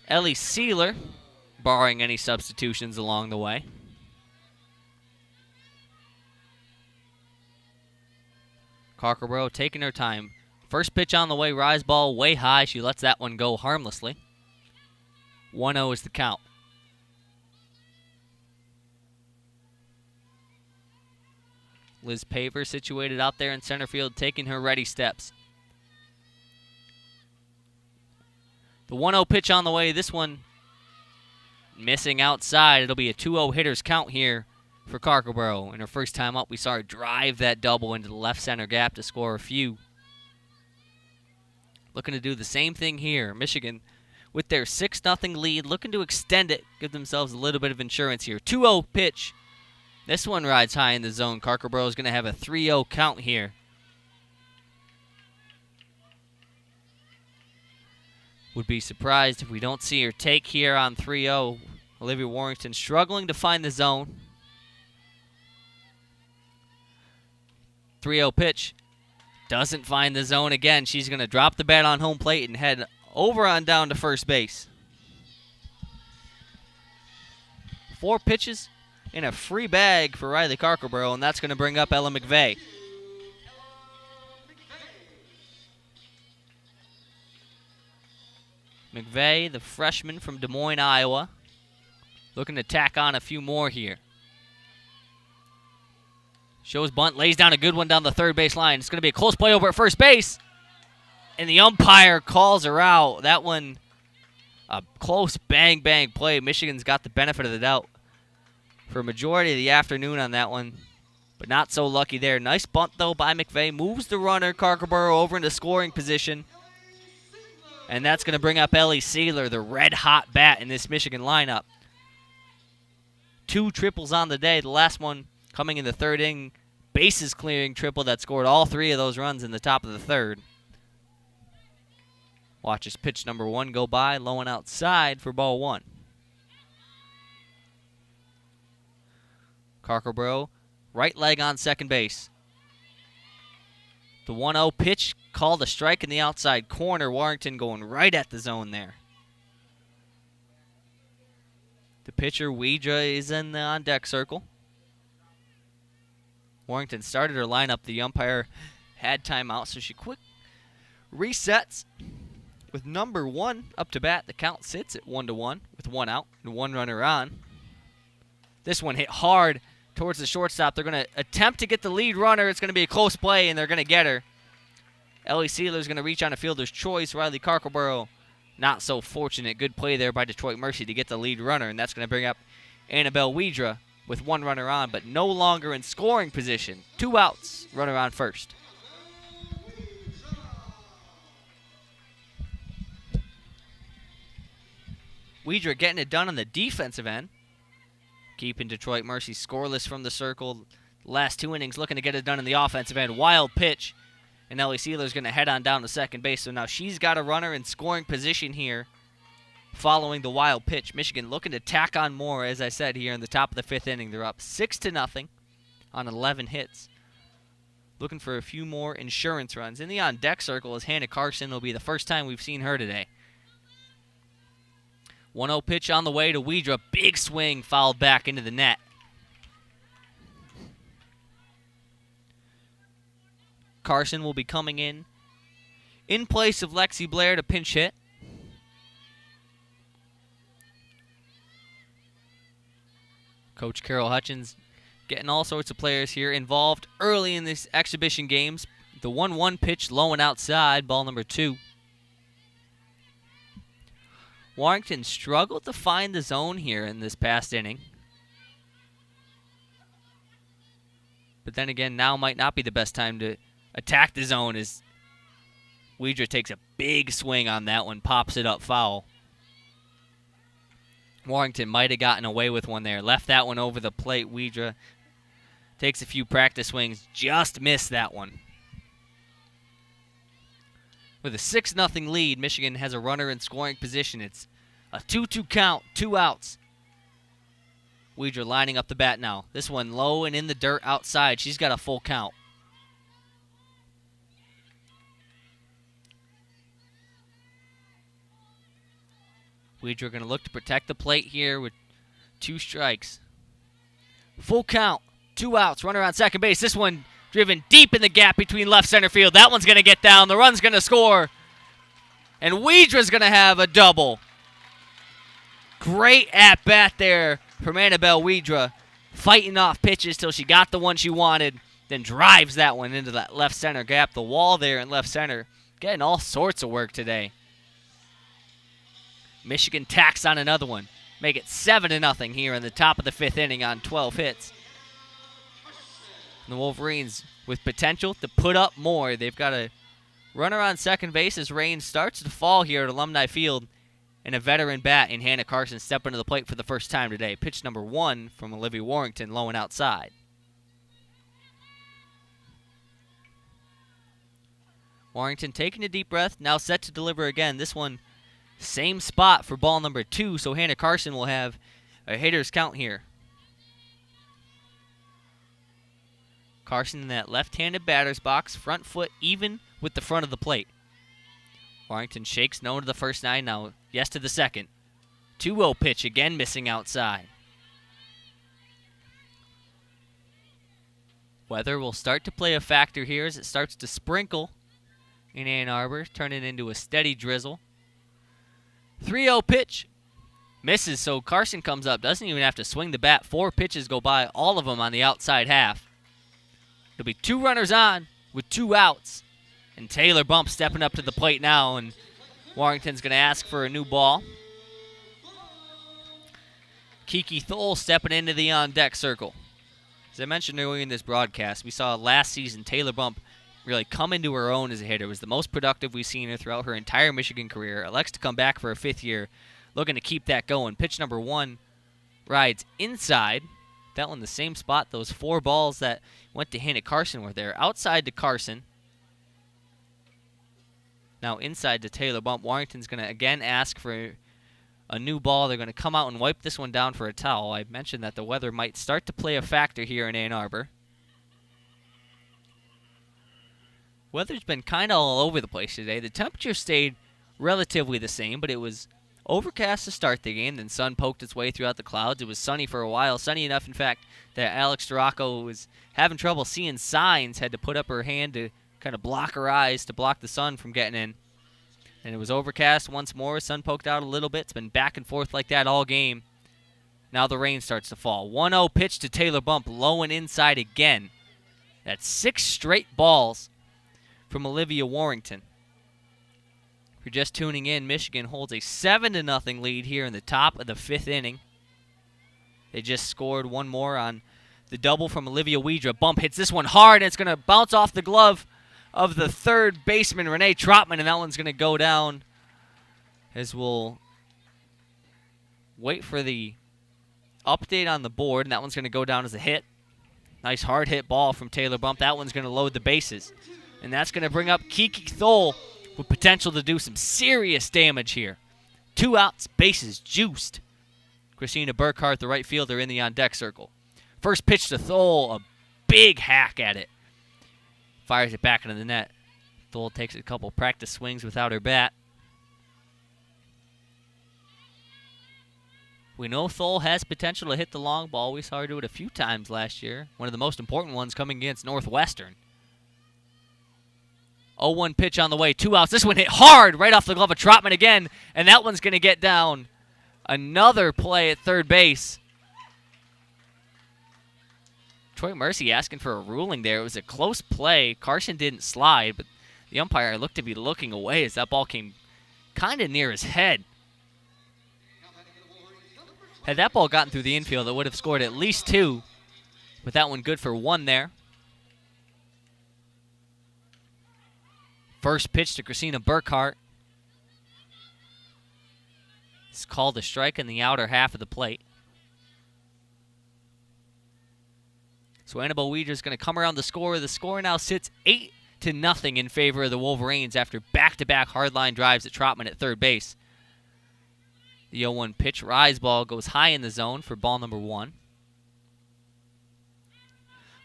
Ellie Sieler, barring any substitutions along the way. Carcoborough taking her time. First pitch on the way, rise ball way high. She lets that one go harmlessly. 1-0 is the count. Liz Paver situated out there in center field, taking her ready steps. The 1-0 pitch on the way. This one missing outside. It'll be a 2-0 hitter's count here for Carcoborough. In her first time up, we saw her drive that double into the left center gap to score a few. Looking to do the same thing here. Michigan with their 6-0 lead, looking to extend it, give themselves a little bit of insurance here. 2-0 pitch. This one rides high in the zone. Carkerborough is going to have a 3-0 count here. Would be surprised if we don't see her take here on 3-0. Olivia Warrington struggling to find the zone. 3-0 pitch. Doesn't find the zone again. She's going to drop the bat on home plate and head over on down to first base. 4 pitches in a free bag for Riley Carkerborough, and that's going to bring up Ella Mcveigh. Mcveigh, the freshman from Des Moines, Iowa, looking to tack on a few more here. Shows bunt, lays down a good one down the third base line. It's going to be a close play over at first base. And the umpire calls her out. That one, a close bang play. Michigan's got the benefit of the doubt for a majority of the afternoon on that one, but not so lucky there. Nice bunt, though, by Mcveigh. Moves the runner, Carkerborough, over into scoring position. And that's going to bring up Ellie Sieler, the red-hot bat in this Michigan lineup. 2 triples on the day. The last one coming in the third inning. Bases clearing triple that scored all 3 of those runs in the top of the third. Watches pitch number 1 go by, low and outside for ball 1. Carkerborough, right leg on second base. The 1-0 pitch called a strike in the outside corner. Warrington going right at the zone there. The pitcher, Weidra, is in the on-deck circle. Warrington started her lineup. The umpire had timeout, so she quick resets with number 1 up to bat. The count sits at 1-1 with 1 out and 1 runner on. This one hit hard towards the shortstop. They're going to attempt to get the lead runner. It's going to be a close play, and they're going to get her. Ellie Sieler is going to reach on a fielder's choice. Riley Carkerborough, not so fortunate. Good play there by Detroit Mercy to get the lead runner, and that's going to bring up Annabelle Weidra with 1 runner on, but no longer in scoring position. 2 outs, runner on first. Weidra getting it done on the defensive end. Keeping Detroit Mercy scoreless from the circle. Last 2 innings looking to get it done in the offensive end. Wild pitch. And Ellie Sieler is going to head on down to second base. So now she's got a runner in scoring position here following the wild pitch. Michigan looking to tack on more, as I said, here in the top of the 5th inning. They're up 6-0 on 11 hits. Looking for a few more insurance runs. In the on-deck circle is Hannah Carson. It'll be the first time we've seen her today. 1-0 pitch on the way to Weidra. Big swing fouled back into the net. Carson will be coming in place of Lexi Blair to pinch hit. Coach Carol Hutchins getting all sorts of players here involved early in these exhibition games. The 1-1 pitch low and outside, ball number 2. Warrington struggled to find the zone here in this past inning. But then again, now might not be the best time to attack the zone as Weidra takes a big swing on that one, pops it up foul. Warrington might have gotten away with one there. Left that one over the plate. Weidra takes a few practice swings, just missed that one. With a 6-0 lead, Michigan has a runner in scoring position. It's a 2-2 count, 2 outs. Weidra lining up the bat now. This one low and in the dirt outside. She's got a full count. Weidra going to look to protect the plate here with 2 strikes. Full count, 2 outs, runner on second base. This one driven deep in the gap between left center field. That one's going to get down. The run's going to score. And Weidra's going to have a double. Great at-bat there from Annabelle Weidra. Fighting off pitches till she got the one she wanted. Then drives that one into that left center gap. The wall there in left center. Getting all sorts of work today. Michigan tacks on another one. Make it 7-0 here in the top of the 5th inning on 12 hits. And the Wolverines with potential to put up more. They've got a runner on second base as rain starts to fall here at Alumni Field. and a veteran bat in Hannah Carson stepping to the plate for the first time today. Pitch number 1 from Olivia Warrington, low and outside. Warrington taking a deep breath, now set to deliver again. This one, same spot for ball number 2, so Hannah Carson will have a hitter's count here. Carson in that left-handed batter's box, front foot even with the front of the plate. Warrington shakes no to the first 9, now yes to the second. 2-0 pitch, again missing outside. Weather will start to play a factor here as it starts to sprinkle in Ann Arbor, turning into a steady drizzle. 3-0 pitch. Misses, so Carson comes up. Doesn't even have to swing the bat. 4 pitches go by, all of them on the outside half. There'll be 2 runners on with 2 outs. And Taylor Bump stepping up to the plate now, and Warrington's going to ask for a new ball. Kiki Thole stepping into the on-deck circle. As I mentioned earlier in this broadcast, we saw last season Taylor Bump really come into her own as a hitter. It was the most productive we've seen her throughout her entire Michigan career. Elects to come back for a 5th year, looking to keep that going. Pitch number 1 rides inside. That one the same spot. Those 4 balls that went to Hannah Carson were there. Outside to Carson. Now inside to Taylor Bump. Warrington's going to again ask for a new ball. They're going to come out and wipe this one down for a towel. I mentioned that the weather might start to play a factor here in Ann Arbor. Weather's been kind of all over the place today. The temperature stayed relatively the same, but it was overcast to start the game. Then sun poked its way throughout the clouds. It was sunny for a while. Sunny enough, in fact, that Alex Derocco was having trouble seeing signs, had to put up her hand to kind of block her eyes to block the sun from getting in. And it was overcast once more. Sun poked out a little bit. It's been back and forth like that all game. Now the rain starts to fall. 1-0 pitch to Taylor Bump, low and inside again. That's 6 straight balls from Olivia Warrington. If you're just tuning in, Michigan holds a 7-0 lead here in the top of the 5th inning. They just scored one more on the double from Olivia Weidra. Bump hits this one hard, and it's going to bounce off the glove of the third baseman, Renee Trotman, and that one's going to go down as we'll wait for the update on the board, and that one's going to go down as a hit. Nice hard hit ball from Taylor Bump. That one's going to load the bases. And that's going to bring up Kiki Thole with potential to do some serious damage here. 2 outs, bases juiced. Christina Burkhart, the right fielder, in the on-deck circle. First pitch to Thole, a big hack at it. Fires it back into the net. Thole takes a couple practice swings without her bat. We know Thole has potential to hit the long ball. We saw her do it a few times last year. One of the most important ones coming against Northwestern. 0-1 pitch on the way, 2 outs. This one hit hard right off the glove of Trotman again, and that one's going to get down. Another play at third base. Troy Mercy asking for a ruling there. It was a close play. Carson didn't slide, but the umpire looked to be looking away as that ball came kind of near his head. Had that ball gotten through the infield, it would have scored at least 2, but that one good for 1 there. First pitch to Christina Burkhart. It's called a strike in the outer half of the plate. So Annabelle Weidra is going to come around the score. The score now sits 8-0 in favor of the Wolverines after back-to-back hardline drives at Trotman at third base. The 0-1 pitch rise ball goes high in the zone for ball number 1.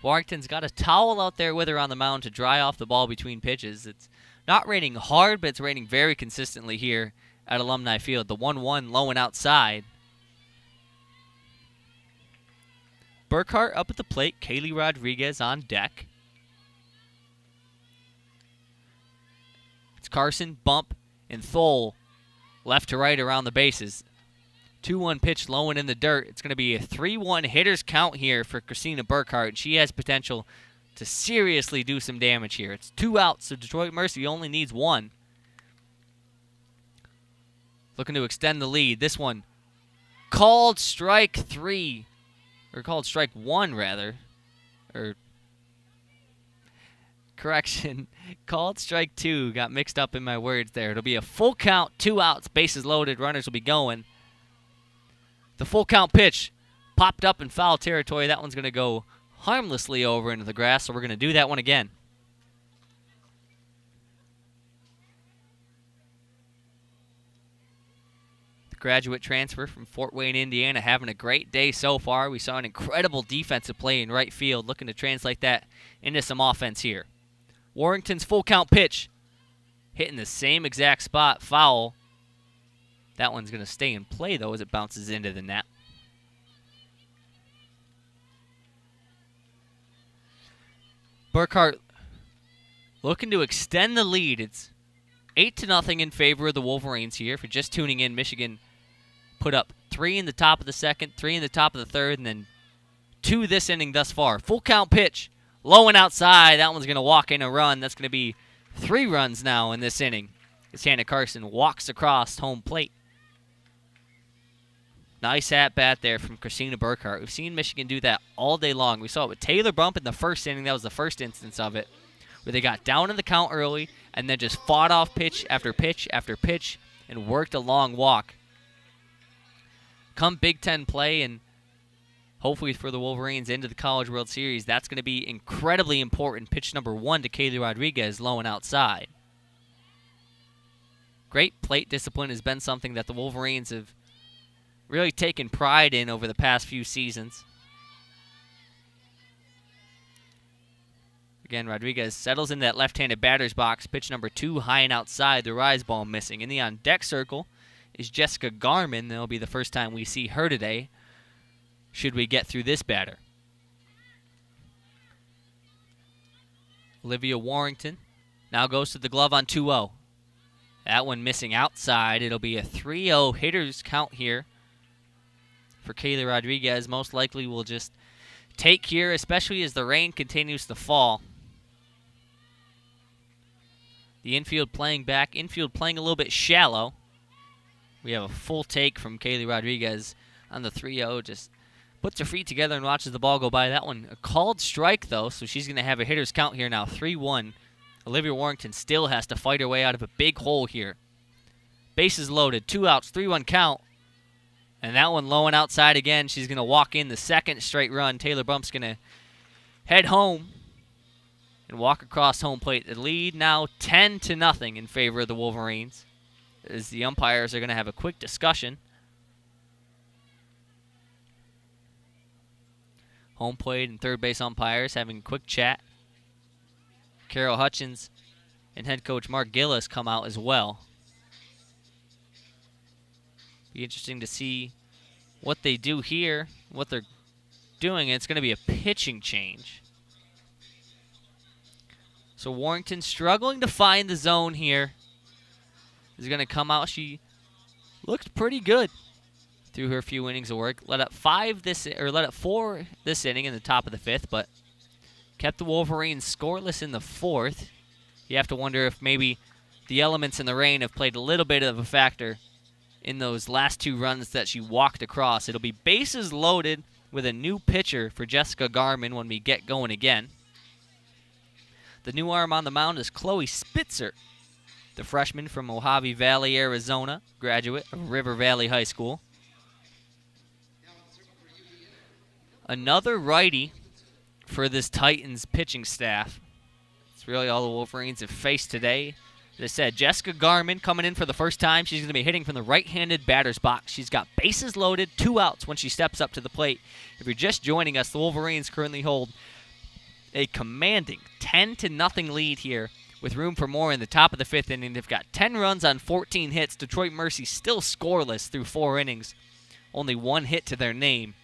Warrington's got a towel out there with her on the mound to dry off the ball between pitches. It's not raining hard, but it's raining very consistently here at Alumni Field. The 1-1 low and outside. Burkhart up at the plate. Kaylee Rodriguez on deck. It's Carson, Bump, and Thole left to right around the bases. 2-1 pitch low and in the dirt. It's going to be a 3-1 hitter's count here for Christina Burkhart. She has potential to seriously do some damage here. It's 2 outs, so Detroit Mercy only needs 1. Looking to extend the lead. This one called strike 3. Or called strike 1, rather. Correction. Called strike 2. Got mixed up in my words there. It'll be a full count, 2 outs, bases loaded, runners will be going. The full count pitch popped up in foul territory. That one's going to go harmlessly over into the grass, so we're going to do that one again. The graduate transfer from Fort Wayne, Indiana, having a great day so far. We saw an incredible defensive play in right field, looking to translate that into some offense here. Warrington's full count pitch hitting the same exact spot, foul. That one's going to stay in play, though, as it bounces into the net. Burkhart looking to extend the lead. It's 8-0 in favor of the Wolverines here. If you're just tuning in, Michigan put up 3 in the top of the second, 3 in the top of the third, and then 2 this inning thus far. Full count pitch, low and outside. That one's going to walk in a run. That's going to be 3 runs now in this inning as Hannah Carson walks across home plate. Nice at-bat there from Christina Burkhart. We've seen Michigan do that all day long. We saw it with Taylor Bump in the first inning. That was the first instance of it, where they got down in the count early and then just fought off pitch after pitch after pitch and worked a long walk. Come Big Ten play and hopefully for the Wolverines into the College World Series, that's going to be incredibly important. Pitch number 1 to Kaylee Rodriguez, low and outside. Great plate discipline has been something that the Wolverines have really taken pride in over the past few seasons. Again, Rodriguez settles in that left-handed batter's box. Pitch number 2, high and outside. The rise ball missing. In the on-deck circle is Jessica Garman. That'll be the first time we see her today, should we get through this batter. Olivia Warrington now goes to the glove on 2-0. That one missing outside. It'll be a 3-0 hitters count here for Kaylee Rodriguez. Most likely will just take here, especially as the rain continues to fall. The infield playing back. Infield playing a little bit shallow. We have a full take from Kaylee Rodriguez on the 3-0. Just puts her feet together and watches the ball go by. That one a called strike, though, so she's going to have a hitter's count here now, 3-1. Olivia Warrington still has to fight her way out of a big hole here. Bases loaded, 2 outs, 3-1 count. And that one low and outside again. She's going to walk in the second straight run. Taylor Bump's going to head home and walk across home plate. The lead now 10-0 in favor of the Wolverines, as the umpires are going to have a quick discussion. Home plate and third base umpires having a quick chat. Carol Hutchins and head coach Mark Gillis come out as well. Be interesting to see what they do here, what they're doing. It's going to be a pitching change. So Warrington struggling to find the zone here. Is going to come out. She looked pretty good through her few innings of work. Let up 4 this inning in the top of the 5th, but kept the Wolverines scoreless in the 4th. You have to wonder if maybe the elements in the rain have played a little bit of a factor in those last 2 runs that she walked across. It'll be bases loaded with a new pitcher for Jessica Garman when we get going again. The new arm on the mound is Chloe Spitzer, the freshman from Mojave Valley, Arizona, graduate of River Valley High School. Another righty for this Titans pitching staff. It's really all the Wolverines have faced today. As I said, Jessica Garman coming in for the first time. She's going to be hitting from the right-handed batter's box. She's got bases loaded, 2 outs when she steps up to the plate. If you're just joining us, the Wolverines currently hold a commanding 10-0 lead here with room for more in the top of the 5th inning. They've got 10 runs on 14 hits. Detroit Mercy still scoreless through 4 innings. Only 1 hit to their name.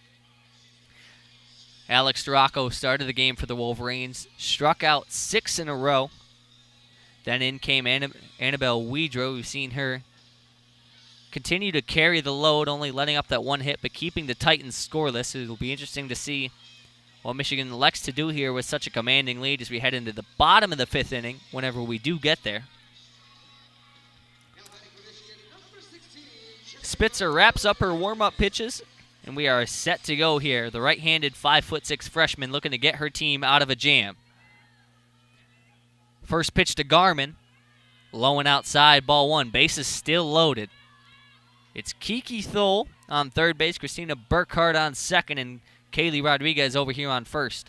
Alex Dracco started the game for the Wolverines. Struck out 6 in a row. Then in came Annabelle Weidra. We've seen her continue to carry the load, only letting up that 1 hit, but keeping the Titans scoreless. It will be interesting to see what Michigan elects to do here with such a commanding lead as we head into the bottom of the 5th inning, whenever we do get there. Spitzer wraps up her warm-up pitches, and we are set to go here. The right-handed 5'6" freshman looking to get her team out of a jam. First pitch to Garmin. Low and outside, ball one. Bases still loaded. It's Kiki Thole on third base, Christina Burkhart on second, and Kaylee Rodriguez over here on first.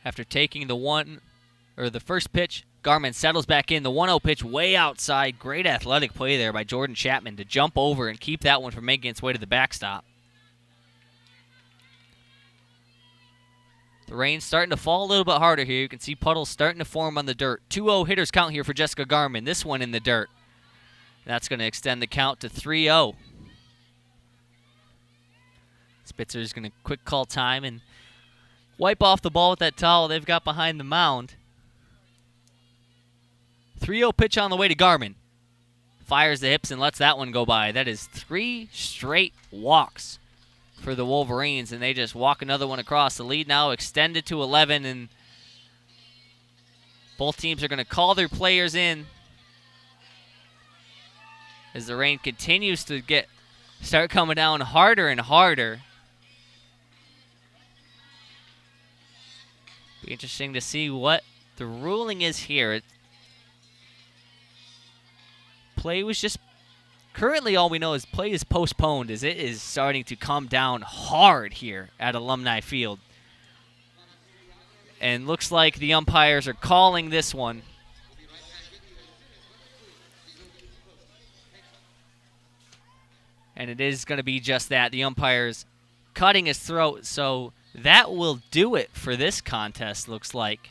After taking the first pitch, Garmin settles back in. The 1-0 pitch way outside. Great athletic play there by Jordan Chapman to jump over and keep that one from making its way to the backstop. The rain's starting to fall a little bit harder here. You can see puddles starting to form on the dirt. 2-0 hitters count here for Jessica Garmin. This one in the dirt. That's going to extend the count to 3-0. Spitzer's going to quick call time and wipe off the ball with that towel they've got behind the mound. 3-0 pitch on the way to Garmin. Fires the hips and lets that one go by. That is 3 straight walks for the Wolverines, and they just walk another one across. The lead now extended to 11, and both teams are going to call their players in as the rain continues to start coming down harder and harder. Be interesting to see what the ruling is here. Play was just currently all we know is play is postponed as it is starting to come down hard here at Alumni Field. And looks like the umpires are calling this one. And it is going to be just that. The umpire's cutting his throat, so that will do it for this contest, looks like.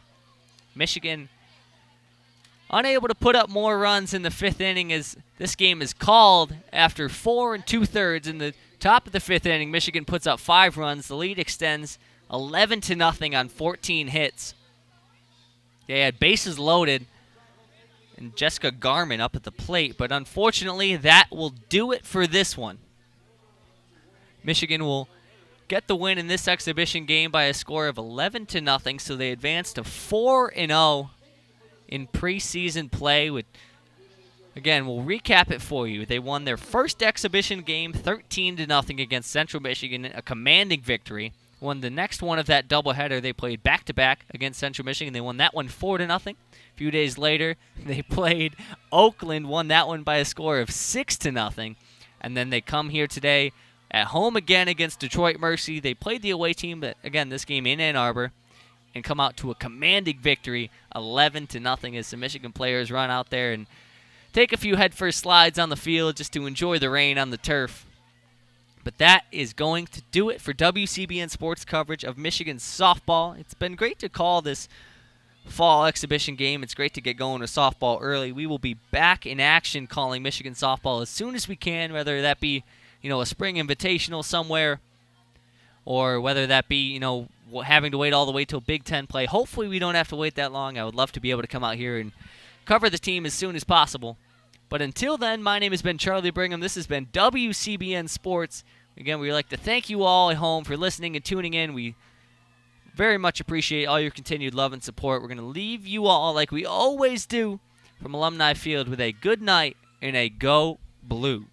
Michigan unable to put up more runs in the 5th inning as this game is called after 4 2/3. In the top of the 5th inning, Michigan puts up 5 runs. The lead extends 11-0 on 14 hits. They had bases loaded and Jessica Garmin up at the plate, but unfortunately that will do it for this one. Michigan will get the win in this exhibition game by a score of 11-0, so they advance to 4-0 in preseason play. Again, we'll recap it for you. They won their first exhibition game 13-0 against Central Michigan, a commanding victory. Won the next one of that doubleheader. They played back-to-back against Central Michigan. They won that one 4-0. A few days later, they played Oakland, won that one by a score of 6-0. And then they come here today at home again against Detroit Mercy. They played the away team, but again, this game in Ann Arbor, and come out to a commanding victory, 11-0, as the Michigan players run out there and take a few headfirst slides on the field just to enjoy the rain on the turf. But that is going to do it for WCBN Sports coverage of Michigan softball. It's been great to call this fall exhibition game. It's great to get going with softball early. We will be back in action calling Michigan softball as soon as we can, whether that be, a spring invitational somewhere, or whether that be, having to wait all the way till Big Ten play. Hopefully we don't have to wait that long. I would love to be able to come out here and cover the team as soon as possible. But until then, my name has been Charlie Brigham. This has been WCBN Sports. Again, we'd like to thank you all at home for listening and tuning in. We very much appreciate all your continued love and support. We're going to leave you all, like we always do, from Alumni Field with a good night and a Go Blue.